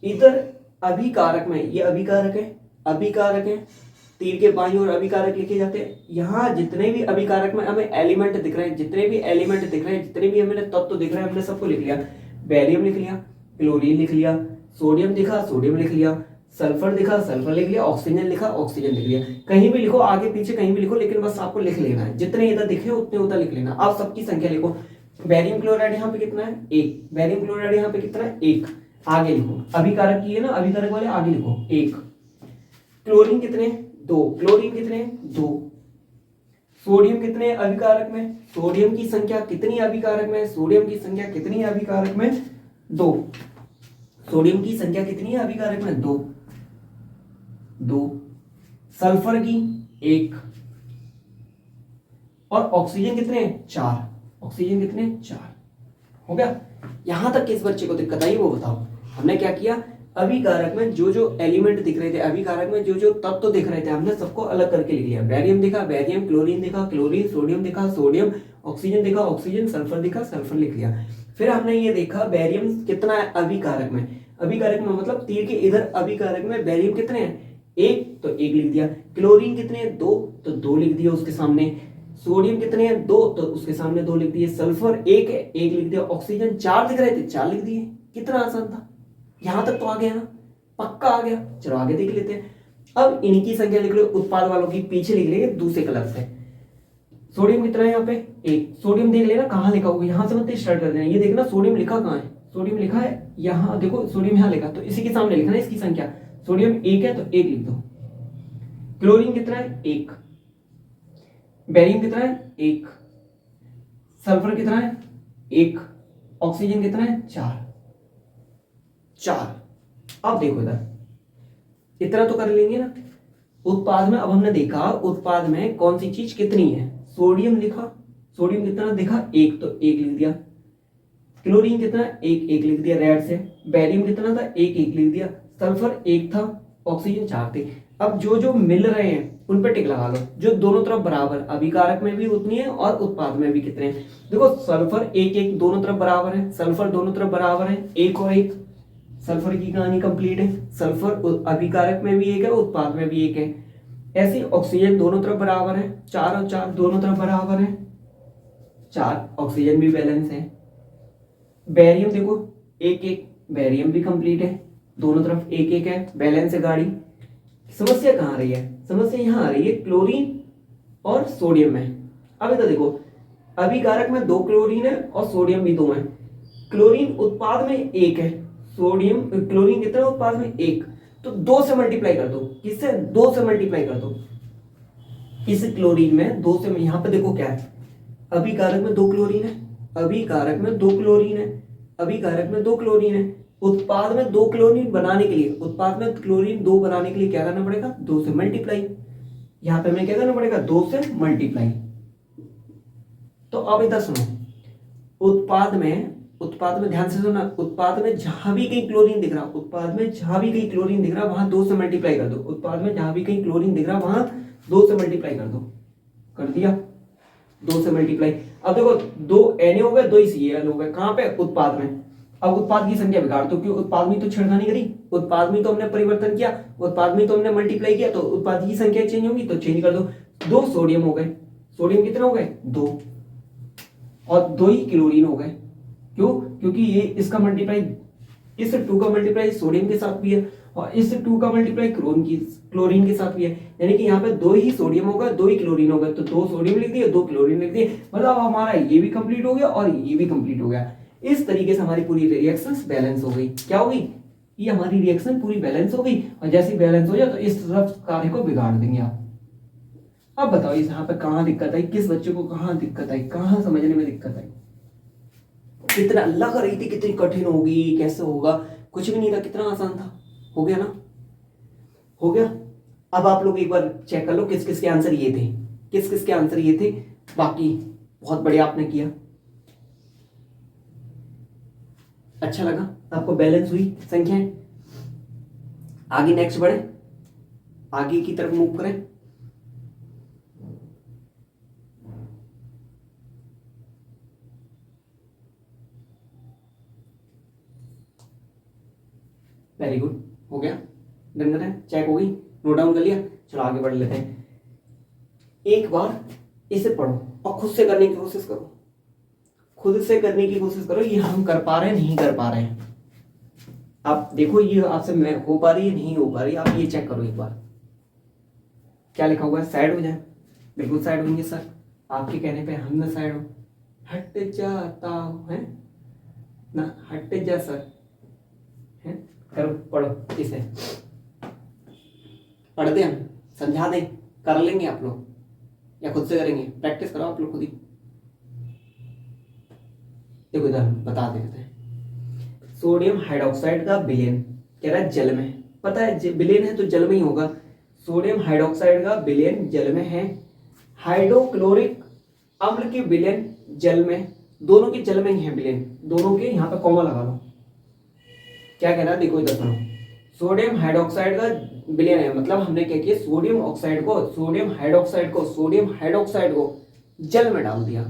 इधर अभिकारक में, ये अभिकारक है, तीर के बाईं ओर अभिकारक लिखे जाते हैं। यहाँ जितने भी अभिकारक में हमें एलिमेंट दिख रहे हैं, जितने भी हमें तत्व दिख रहे हैं, हमने सबको लिख लिया। बेरियम लिख लिया, क्लोरीन लिख लिया, सोडियम दिखा, सोडियम लिख लिया, सल्फर दिखा, सल्फर लिख लिया, ऑक्सीजन लिखा, ऑक्सीजन लिख लिया। कहीं भी लिखो, आगे पीछे कहीं भी लिखो, लेकिन बस आपको लिख लेना है, जितने इधर दिखे उतने उधर लिख लेना। आप सबकी संख्या लिखो। बेरियम क्लोराइड यहाँ पे कितना है, 1। बेरियम क्लोराइड यहाँ पे कितना है, 1। आगे लिखो, अभिकारक की है ना, अभिकारक वाले आगे लिखो, 1। क्लोरीन कितने, 2। क्लोरीन कितने, 2। सोडियम कितने अभिकारक में, सोडियम की संख्या कितनी अभिकारक में, सोडियम की संख्या कितनी अभिकारक में, 2। सोडियम की संख्या कितनी है अभिकारक में, 2। सल्फर की 1, और ऑक्सीजन कितने, 4। ऑक्सीजन कितने, 4। हो गया। यहां तक किस बच्चे को दिक्कत आई वो बताओ। हमने क्या किया, अभिकारक में जो जो एलिमेंट दिख रहे थे, अभिकारक में जो जो तत्व दिख रहे थे, हमने सबको अलग करके लिख लिया। बेरियम दिखा, बेरियम, क्लोरीन दिखा, क्लोरीन, सोडियम दिखा, सोडियम, ऑक्सीजन दिखा, ऑक्सीजन, सल्फर दिखा, सल्फर लिख लिया। फिर हमने ये देखा बेरियम कितना है अभिकारक में, अभिकारक में मतलब तीर के इधर अभिकारक में बेरियम कितने हैं, एक, तो एक लिख दिया। क्लोरीन कितने हैं, दो, तो दो लिख दिया उसके सामने। सोडियम कितने हैं, दो, तो उसके सामने दो लिख दिए। सल्फर एक है, एक लिख दिया। ऑक्सीजन चार दिख रहे थे, चार लिख दिए। कितना आसान था, यहां तक तो आ गया ना, पक्का आ गया। चलो आगे देख लेते हैं। अब इनकी संख्या लिख लो, उत्पाद वालों की पीछे लिख लेंगे दूसरे कलर से। सोडियम कितना है यहाँ पे, एक। सोडियम देख लेना कहाँ लिखा होगा, यहाँ से मत स्टार्ट कर देना। ये देखना सोडियम लिखा कहाँ है, सोडियम लिखा है यहाँ, देखो सोडियम यहाँ लिखा, तो इसी के सामने लिखना इसकी संख्या। सोडियम एक है तो एक लिख दो। क्लोरीन कितना है, एक। बेरियम कितना है, एक। सल्फर कितना है, एक। ऑक्सीजन कितना है, चार, चार। अब देखो इधर, इतना तो कर लेंगे ना। उत्पाद में अब हमने देखा उत्पाद में कौन सी चीज कितनी है। सोडियम लिखा, सोडियम कितना देखा, एक, तो एक लिख दिया। क्लोरीन कितना, एक, एक लिख दिया रेड से। बेरियम कितना था, एक, एक लिख दिया। सल्फर एक था, ऑक्सीजन चार थे। अब जो जो मिल रहे हैं उन पर टिक लगा लो, जो दोनों तरफ बराबर, अभिकारक में भी उतनी है और उत्पाद में भी कितने हैं। देखो सल्फर एक, एक दोनों तरफ बराबर है, सल्फर दोनों तरफ बराबर है, एक और एक। सल्फर की कहानी कंप्लीट है। सल्फर अभिकारक में भी एक है, उत्पाद में भी एक है। ऐसे ऑक्सीजन दोनों तरफ बराबर है, चार और चार दोनों तरफ बराबर है, चार। ऑक्सीजन भी बैलेंस है। बेरियम देखो एक, एक, बेरियम भी कंप्लीट है, दोनों तरफ एक एक है, बैलेंस है गाड़ी। समस्या कहाँ आ रही है, समस्या यहाँ आ रही है क्लोरीन और सोडियम में। अब इधर देखो, अभिकारक में दो क्लोरीन है और सोडियम भी दो है। क्लोरीन उत्पाद में एक है, सोडियम क्लोरीन कितना उत्पाद में, एक। तो दो से मल्टीप्लाई कर दो, किससे, दो से मल्टीप्लाई कर दो। इस क्लोरीन में दो से, यहां पे देखो क्या है, अभिकारक में दो क्लोरीन है, अभिकारक में दो क्लोरीन है, अभिकारक में दो क्लोरीन है। उत्पाद में दो क्लोरीन बनाने के लिए, उत्पाद में क्लोरीन दो बनाने के लिए क्या करना पड़ेगा, दो से मल्टीप्लाई। यहां पे हमें क्या करना पड़ेगा, दो से मल्टीप्लाई। तो अब इधर सुनो, उत्पाद में ध्यान से सुनना, उत्पाद में जहां भी कहीं क्लोरीन दिख रहा, उत्पाद में जहां भी कहीं क्लोरीन दिख रहा वहां दो से मल्टीप्लाई कर दो। उत्पाद में जहां भी कहीं क्लोरीन दिख रहा वहां दो से मल्टीप्लाई कर दो। कर दिया, दो से मल्टीप्लाई। अब देखो दो Na हो गए, दो Cl हो गए, कहां पे, उत्पाद में। अब उत्पाद की संख्या बिगाड़ दो, क्योंकि उत्पाद में तो छेड़खानी करी, उत्पाद में तो हमने परिवर्तन किया, उत्पाद में तो हमने मल्टीप्लाई किया, तो उत्पाद की संख्या चेंज होगी, तो चेंज कर दो। दो सोडियम हो गए, सोडियम कितने हो गए, दो, और दो ही क्लोरीन हो गए। क्यों, क्योंकि ये इसका मल्टीप्लाई, इस टू का मल्टीप्लाई सोडियम के साथ भी है, और इस टू का मल्टीप्लाई क्लोरीन के साथ भी है। यानी कि यहाँ पे दो ही सोडियम होगा, दो ही क्लोरीन होगा, तो दो सोडियम लिख दिए, दो क्लोरीन लिख दिए, मतलब हमारा ये भी कंप्लीट हो गया और ये भी कंप्लीट हो गया। इस तरीके से हमारी पूरी रिएक्शंस बैलेंस हो गई। क्या हो गई, ये हमारी रिएक्शन पूरी बैलेंस हो गई। और जैसे बैलेंस हो जाए तो इस तरफ कार्य को बिगाड़ देंगे आप। अब बताओ इस यहाँ पे कहाँ दिक्कत आई, किस बच्चे को कहाँ दिक्कत आई, कहाँ समझने में दिक्कत आई। कितना लग रही थी कितनी कठिन होगी, कैसे होगा, कुछ भी नहीं था, कितना आसान था। हो गया ना, हो गया। अब आप लोग एक बार चेक कर लो किस किस के आंसर ये थे, किस किस के आंसर ये थे। बाकी बहुत बढ़िया आपने किया, अच्छा लगा आपको, बैलेंस हुई संख्याएं। आगे नेक्स्ट बढ़े, आगे की तरफ मूव करें। वेरी गुड, हो गया, डन कर रहे हैं, चेक हो गई, नोट डाउन कर लिया। चलो आगे बढ़ लेते हैं। एक बार इसे पढ़ो और खुद से करने की कोशिश करो, खुद से करने की कोशिश करो। ये हम कर पा रहे हैं, नहीं कर पा रहे हैं। आप देखो ये आपसे मैं हो पा रही है, नहीं हो पा रही, आप ये चेक करो एक बार। क्या लिखा हुआ है, साइड हो जाए, बिल्कुल साइड होंगे सर, आपके कहने पे हम ना साइड हो। हट जाता हूं, है ना, हट जा सर, है। करो, पढ़ो इसे, पढ़ दे, हम समझा दें, कर लेंगे आप लोग, या खुद से करेंगे, प्रैक्टिस करो आप लोग खुद ही। देखो इधर बता देते हैं, सोडियम हाइड्रोक्साइड का विलयन कह रहा है जल में, पता है विलयन है तो जल में ही होगा। सोडियम हाइड्रोक्साइड का विलयन जल में है, हाइड्रोक्लोरिक अम्ल की विलयन जल में, दोनों के जल में ही है विलयन, दोनों के, यहाँ पे कॉमा लगा लो। क्या कह रहा है, देखो इधर सुनो, सोडियम हाइड्रोक्साइड का विलयन है, मतलब हमने क्या किया, सोडियम हाइड्रोक्साइड को जल में डाल दिया।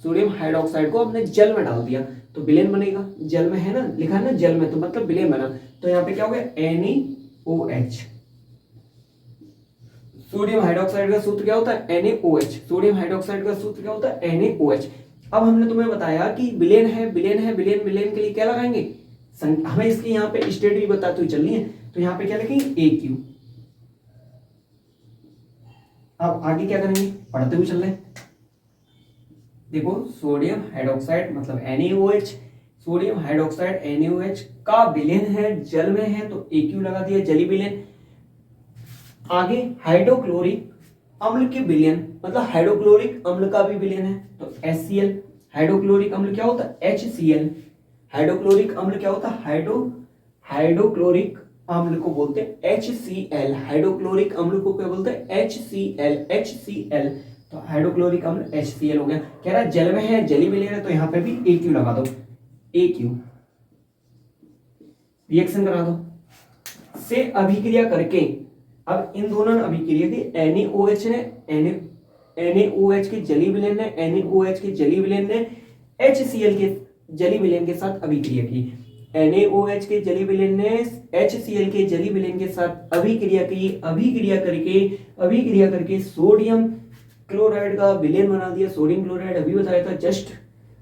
सोडियम हाइड्रोक्साइड को हमने जल में डाल दिया तो विलेन बनेगा, जल में है ना, लिखा है ना जल में, तो मतलब विलेन बना। तो यहाँ पे क्या हो गया NaOH। सोडियम हाइड्रोक्साइड का सूत्र क्या होता है NaOH। सोडियम हाइड्रोक्साइड का सूत्र क्या होता है NaOH। अब हमने तुम्हें बताया कि विलेन है, विलेन है, विलेन, विलेन के लिए क्या लगाएंगे, हमें इसकी यहाँ पे स्टेट भी बताते हुए चलनी है, तो यहाँ पे क्या लिखेंगे AQ। अब आगे क्या करेंगे, पढ़ते हुए चल रहे हैं। देखो सोडियम हाइड्रोक्साइड मतलब NaOH, सोडियम हाइड्रोक्साइड NaOH का विलेन है, जल में है तो AQ लगा दिया, जली विलेन। आगे हाइड्रोक्लोरिक अम्ल के विलेन मतलब हाइड्रोक्लोरिक अम्ल का भी विलेन है तो HCl। हाइड्रोक्लोरिक अम्ल क्या होता है HCl। हाइड्रोक्लोरिक अम्ल क्या होता है हाइड्रोक्लोरिक अम्ल को बोलते हैं HCl। हाइड्रोक्लोरिक अम्ल को क्या बोलते हैं HCl। तो हाइड्रोक्लोरिक अम्ल HCl हो गया। कह रहा है जल में है, जली विलेन है, तो यहां पे भी AQ लगा दो, AQ। रिएक्शन करा दो से अभिक्रिया करके, अब इन दोनों ने अभिक्रिया की, NaOH ने NaOH के जली विलेन ने NaOH के जली विलेन ने HCl के जली विलेन के साथ अभिक्रिया की। NaOH के जली विलेन ने HCl के जली विलेन के साथ अभिक्रिया की। अभिक्रिया करके सोडियम क्लोराइड का विलेन बना दिया। सोडियम क्लोराइड अभी बताया था जस्ट,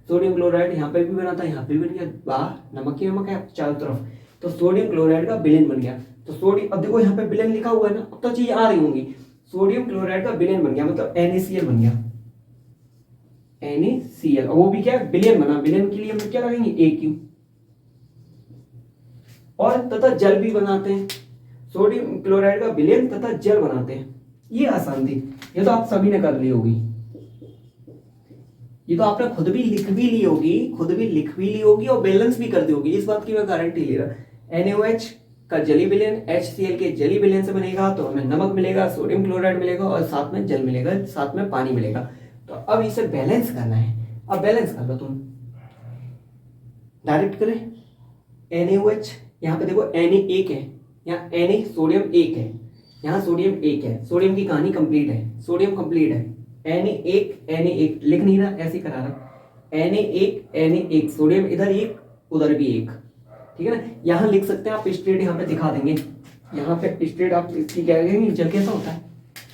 सोडियम क्लोराइड यहाँ पे भी बना था, यहाँ पे भी बन गया, वाह नमक ही नमक है चारों तरफ। तो सोडियम क्लोराइड का विलेन बन गया। तो सोडियम, अब देखो यहाँ पे विलेन लिखा हुआ है ना, अब तो चीज आ रही होंगी। सोडियम क्लोराइड का विलेन बन गया मतलब NaCl बन गया, NaCl। और वो भी क्या विलेन बना, विलेन के लिए हम क्या लगाएंगे AQ। और तथा जल भी बनाते हैं, सोडियम क्लोराइड का विलेन तथा जल बनाते हैं। ये आसान थी, ये तो आप सभी ने कर ली होगी, ये तो आपने खुद भी लिख भी ली होगी, और बैलेंस भी कर दी होगी, इस बात की मैं गारंटी ले रहा। NaOH का जली विलेन HCl के जली विलेन से बनेगा तो हमें नमक मिलेगा, सोडियम क्लोराइड मिलेगा और साथ में जल मिलेगा, साथ में पानी मिलेगा। तो अब इसे बैलेंस करना है। अब बैलेंस कर लो तुम, डायरेक्ट करें NaOH, यहाँ पे देखो Na एक है, यहाँ Na सोडियम एक है, यहाँ सोडियम एक है, सोडियम की कहानी कंप्लीट है, सोडियम कंप्लीट है। Na एक लिख नहीं रहा, ऐसे करा रहा, Na एक सोडियम इधर एक उधर भी एक, ठीक है ना। यहाँ लिख सकते हैं आप, स्ट्रेट यहाँ पे दिखा देंगे, यहाँ पे स्ट्रेट आप इसकी क्या कहेंगे, जल कैसा होता है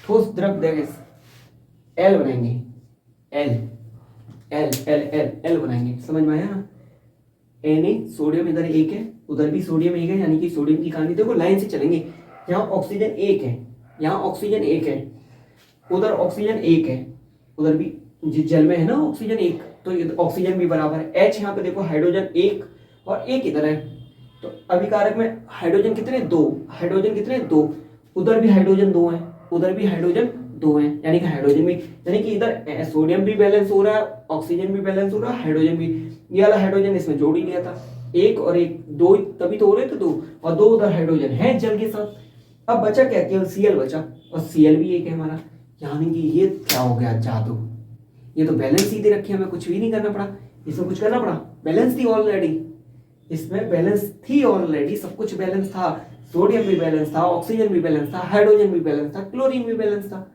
ठोस द्रव गैस, L बनाएंगे, L बनाएंगे, समझ में आया ना। Na सोडियम इधर एक है, उधर भी सोडियम एक है, यानी कि सोडियम की कहानी देखो लाइन से चलेंगे। यहाँ ऑक्सीजन एक है, यहाँ ऑक्सीजन एक है, उधर ऑक्सीजन एक है, उधर भी जल में है ना ऑक्सीजन एक, तो ऑक्सीजन भी बराबर है। H यहाँ पे देखो हाइड्रोजन एक और एक इधर है, तो अभिकारक में हाइड्रोजन कितने दो, उधर भी हाइड्रोजन दो है, उधर भी हाइड्रोजन दो है, यानी कि हाइड्रोजन भी, यानी कि इधर सोडियम भी बैलेंस हो रहा है, ऑक्सीजन भी बैलेंस हो रहा है, हाइड्रोजन भी। ये वाला हाइड्रोजन इसमें जोड़ ही लिया था, एक और एक दो, तभी तो हो रहे थे दो, और दो उधर हाइड्रोजन है जल के साथ। अब बचा क्या, केवल Cl बचा, और Cl भी एक है हमारा, यानी कि ये क्या हो गया जादू, ये तो बैलेंस ही दे रखी है, हमें कुछ भी नहीं करना पड़ा, इसमें कुछ करना पड़ा, बैलेंस थी ऑलरेडी, इसमें बैलेंस थी ऑलरेडी, सब कुछ बैलेंस था, सोडियम भी बैलेंस था, ऑक्सीजन भी बैलेंस था, हाइड्रोजन भी बैलेंस था, क्लोरीन भी बैलेंस था।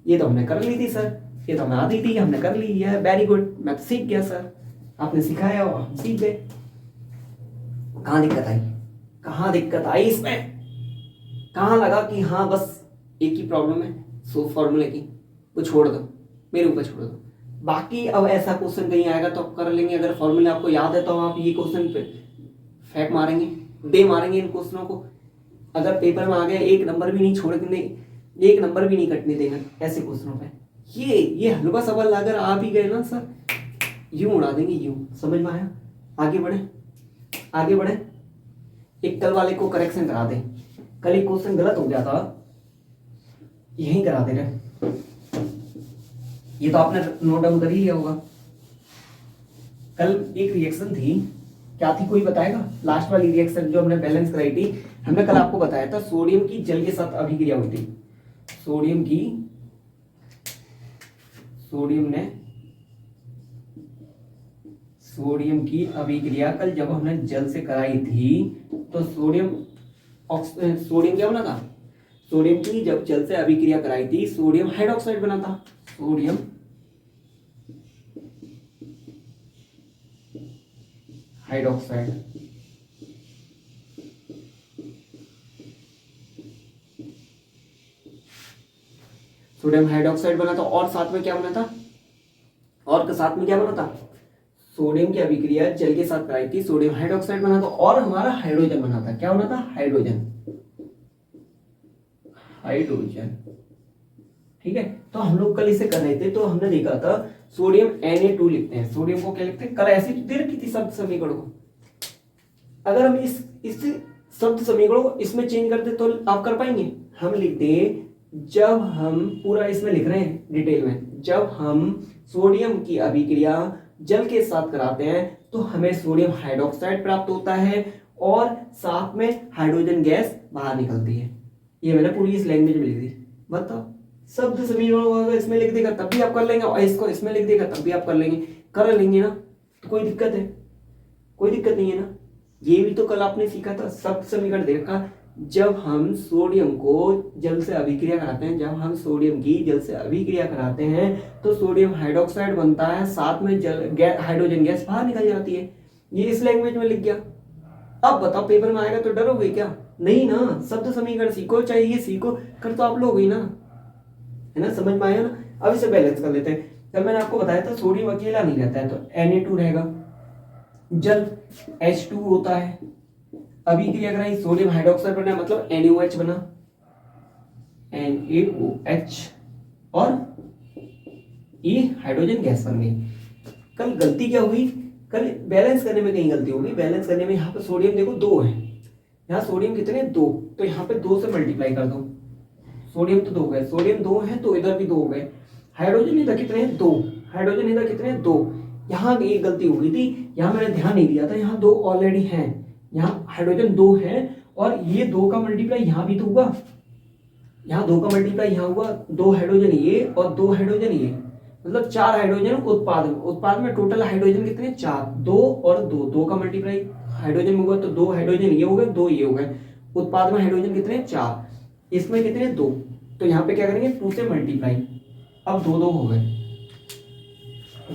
ये तो हमने कर ली थी सर, ये तो हमें आती थी, हमने कर ली है, वेरी गुड, मैं तो सीख गया सर, आपने सिखाया और हम सीख गए। कहाँ दिक्कत आई इसमें, कहाँ लगा कि हाँ बस एक ही प्रॉब्लम है सो फॉर्मूले की, वो छोड़ दो, मेरे ऊपर छोड़ दो। बाकी अब ऐसा क्वेश्चन कहीं आएगा तो आप कर लेंगे, अगर फॉर्मूला आपको याद है तो आप ये क्वेश्चन पे फैक मारेंगे, दे मारेंगे इन क्वेश्चनों को। अगर पेपर में आ गया एक नंबर भी नहीं छोड़ने, एक नंबर भी नहीं कटने देना ऐसे क्वेश्चनों पे। ये हलवा सवाल अगर आ भी गए ना सर, यूं उड़ा देंगे, यूं, समझ में आया। आगे बढ़े, एक कल वाले को करेक्शन करा दे, कल एक क्वेश्चन गलत हो गया था, यही करा दे रहे, ये तो आपने नोट डाउन कर ही लिया होगा। कल एक रिएक्शन थी, क्या थी कोई बताएगा, लास्ट वाली रिएक्शन जो हमने बैलेंस कराई थी, हमने कल आपको बताया था सोडियम की जल के साथ अभिक्रिया हुई थी, सोडियम की अभिक्रिया कल जब हमने जल से कराई थी, तो सोडियम क्या बना था, सोडियम की जब जल से अभिक्रिया कराई थी, सोडियम हाइड्रोक्साइड बना था, सोडियम हाइड्रोक्साइड। सोडियम हाइड्रोक्साइड बना था और साथ में क्या बना था, और के साथ में क्या बना था, सोडियम की अभिक्रिया जल के साथ कराई थी, सोडियम हाइड्रोक्साइड बना था और हमारा हाइड्रोजन बना था। क्या बना था, हाइड्रोजन। हाइड्रोजन, ठीक है। तो हम लोग कल इसे कर रहे थे, तो हमने देखा था सोडियम Na2 लिखते हैं, सोडियम को क्या लिखते हैं, कल ऐसी दे रखी थी शब्द समीकरण को। अगर हम इस शब्द समीकरण को इसमें चेंज करते तो आप कर पाएंगे। हम लिखते हैं, जब हम पूरा इसमें लिख रहे हैं डिटेल में, जब हम सोडियम की अभिक्रिया जल के साथ कराते हैं तो हमें सोडियम हाइड्रोक्साइड प्राप्त होता है और साथ में हाइड्रोजन गैस बाहर निकलती है। ये मैंने पूरी इस लैंग्वेज में लिख दी। बताओ, शब्द समीकरण इसमें लिख देगा तब भी आप कर लेंगे और इसको इसमें लिख देगा तब भी आप कर लेंगे, कर लेंगे ना, तो कोई दिक्कत है, कोई दिक्कत नहीं है ना। ये भी तो कल आपने सीखा था, शब्द समीकरण देखा, जब हम सोडियम को जल से अभिक्रिया कराते हैं, जब हम सोडियम की जल से अभिक्रिया कराते हैं तो सोडियम हाइड्रोक्साइड बनता है, साथ में हाइड्रोजन गैस बाहर निकल जाती है। ये इस लैंग्वेज में लिख गया। अब बताओ पेपर में आएगा तो डरोगे क्या, नहीं ना। शब्द समीकरण सीखो, चाहे ये सीखो, कर तो आप लोग ही ना, है ना, समझ में आया ना। अब इसे बैलेंस कर लेते हैं। कल मैंने आपको बताया था सोडियम अकेला नहीं रहता है तो Na2 रहेगा, जल H2 होता है, अभिक्रिया कराई सोडियम हाइड्रोक्साइड बना मतलब NaOH बना, NaOH, और ये हाइड्रोजन गैस बन गई। कल गलती क्या हुई, कल बैलेंस करने में कहीं गलती होगी। बैलेंस करने में यहाँ पे सोडियम देखो 2 है, यहाँ सोडियम कितने 2, तो यहाँ पे 2 से मल्टीप्लाई कर दो, सोडियम तो 2 गए, सोडियम 2 है तो इधर भी 2 हो गए। हाइड्रोजन इधर कितने हैं 2, हाइड्रोजन इधर कितने हैं 2। यहाँ एक गलती हो गई थी, यहाँ मैंने ध्यान नहीं दिया था, यहाँ 2 ऑलरेडी हैं, यहाँ हाइड्रोजन 2 है और ये 2 का मल्टीप्लाई यहाँ भी तो हुआ, यहाँ 2 का मल्टीप्लाई यहाँ हुआ, 2 हाइड्रोजन ये और 2 हाइड्रोजन ये, मतलब 4 हाइड्रोजन उत्पाद में टोटल हाइड्रोजन कितने 4, 2 और 2, 2 का मल्टीप्लाई हाइड्रोजन में हुआ तो 2 हाइड्रोजन ये हो गए, 2 ये हो गए, उत्पाद में हाइड्रोजन कितने 4, इसमें कितने 2, तो यहाँ पे क्या करेंगे 2 से मल्टीप्लाई, अब 2 2 हो गए,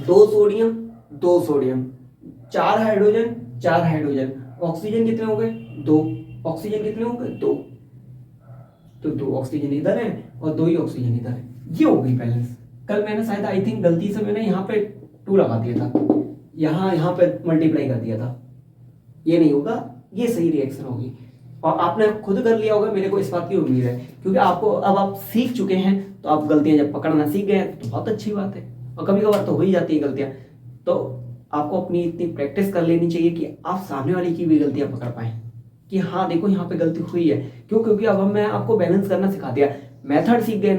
2 sodium 2 sodium, 4 hydrogen 4 hydrogen, oxygen कितने हो गए 2, ऑक्सीजन कितने हो गए 2, तो 2 ऑक्सीजन इधर है और 2 ही ऑक्सीजन इधर है, ये हो गई बैलेंस। कल मैंने शायद आई थिंक गलती से मैंने यहाँ पे 2 लगा दिया था, यहाँ पे मल्टीप्लाई कर दिया था, ये नहीं होगा, ये सही रिएक्शन होगी और आपने खुद कर लिया होगा, मेरे को इस बात की उम्मीद है, क्योंकि आपको अब आप सीख चुके हैं तो आप गलतियां जब पकड़ना सीख गए तो बहुत अच्छी बात है, और कभी कभार तो हो ही जाती है गलतियां, तो आपको अपनी इतनी प्रैक्टिस कर लेनी चाहिए कि आप सामने वाले की भी गलतियां पकड़ पाए कि हाँ देखो यहाँ पे गलती हुई है, क्यों, क्योंकि अब मैं आपको बैलेंस करना सिखा दिया, मेथड सीख गए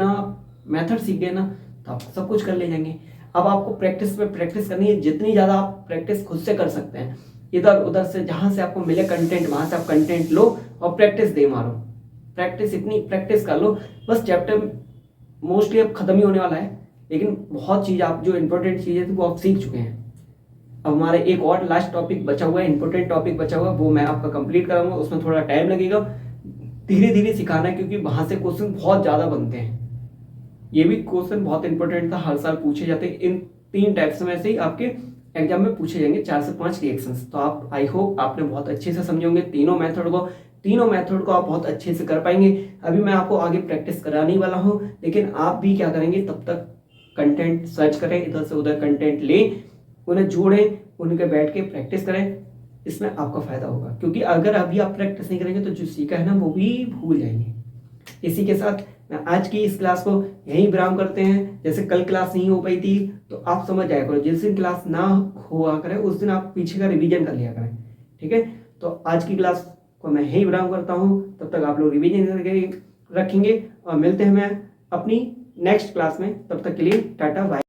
ना तो आप सब कुछ कर ले जाएंगे। अब आपको प्रैक्टिस पे प्रैक्टिस करनी है, जितनी ज़्यादा आप प्रैक्टिस खुद से कर सकते हैं, इधर उधर से जहाँ से आपको मिले कंटेंट वहाँ से आप कंटेंट लो और प्रैक्टिस दे मारो, प्रैक्टिस इतनी प्रैक्टिस कर लो, बस चैप्टर मोस्टली अब खत्म ही होने वाला है, लेकिन बहुत चीज़ आप जो इंपॉर्टेंट चीज़ें थी वो आप सीख चुके हैं। अब हमारे एक और लास्ट टॉपिक बचा हुआ है, इंपॉर्टेंट टॉपिक बचा हुआ है, वो मैं आपका कंप्लीट कराऊंगा, उसमें थोड़ा टाइम लगेगा, धीरे धीरे सिखाना है क्योंकि वहाँ से क्वेश्चन बहुत ज़्यादा बनते हैं। ये भी क्वेश्चन बहुत इंपॉर्टेंट था, हर साल पूछे जाते हैं, इन 3 टाइप्स में से ही आपके एग्जाम में पूछे जाएंगे 4 से 5 रिएक्शंस। तो आप आई होप आपने बहुत अच्छे से समझे होंगे तीनों मेथड को आप बहुत अच्छे से कर पाएंगे। अभी मैं आपको आगे प्रैक्टिस कराने वाला हूँ, लेकिन आप भी क्या करेंगे, तब तक कंटेंट सर्च करें, इधर से उधर कंटेंट लें, उन्हें जोड़ें, उनके बैठ के प्रैक्टिस करें, इसमें आपका फायदा होगा, क्योंकि अगर अभी आप प्रैक्टिस नहीं करेंगे तो जो सीखा है ना वो भी भूल जाएंगे। इसी के साथ मैं आज की इस क्लास को यहीं विराम करते हैं। जैसे कल क्लास नहीं हो पाई थी तो आप समझ जाया करो, जिस दिन क्लास ना हुआ करे उस दिन आप पीछे का रिवीजन कर लिया करें, ठीक है। तो आज की क्लास को मैं यहीं विराम करता हूँ, तब तक आप लोग रिवीजन करके रखेंगे और मिलते हैं मैं अपनी नेक्स्ट क्लास में, तब तक के लिए टाटा बाय।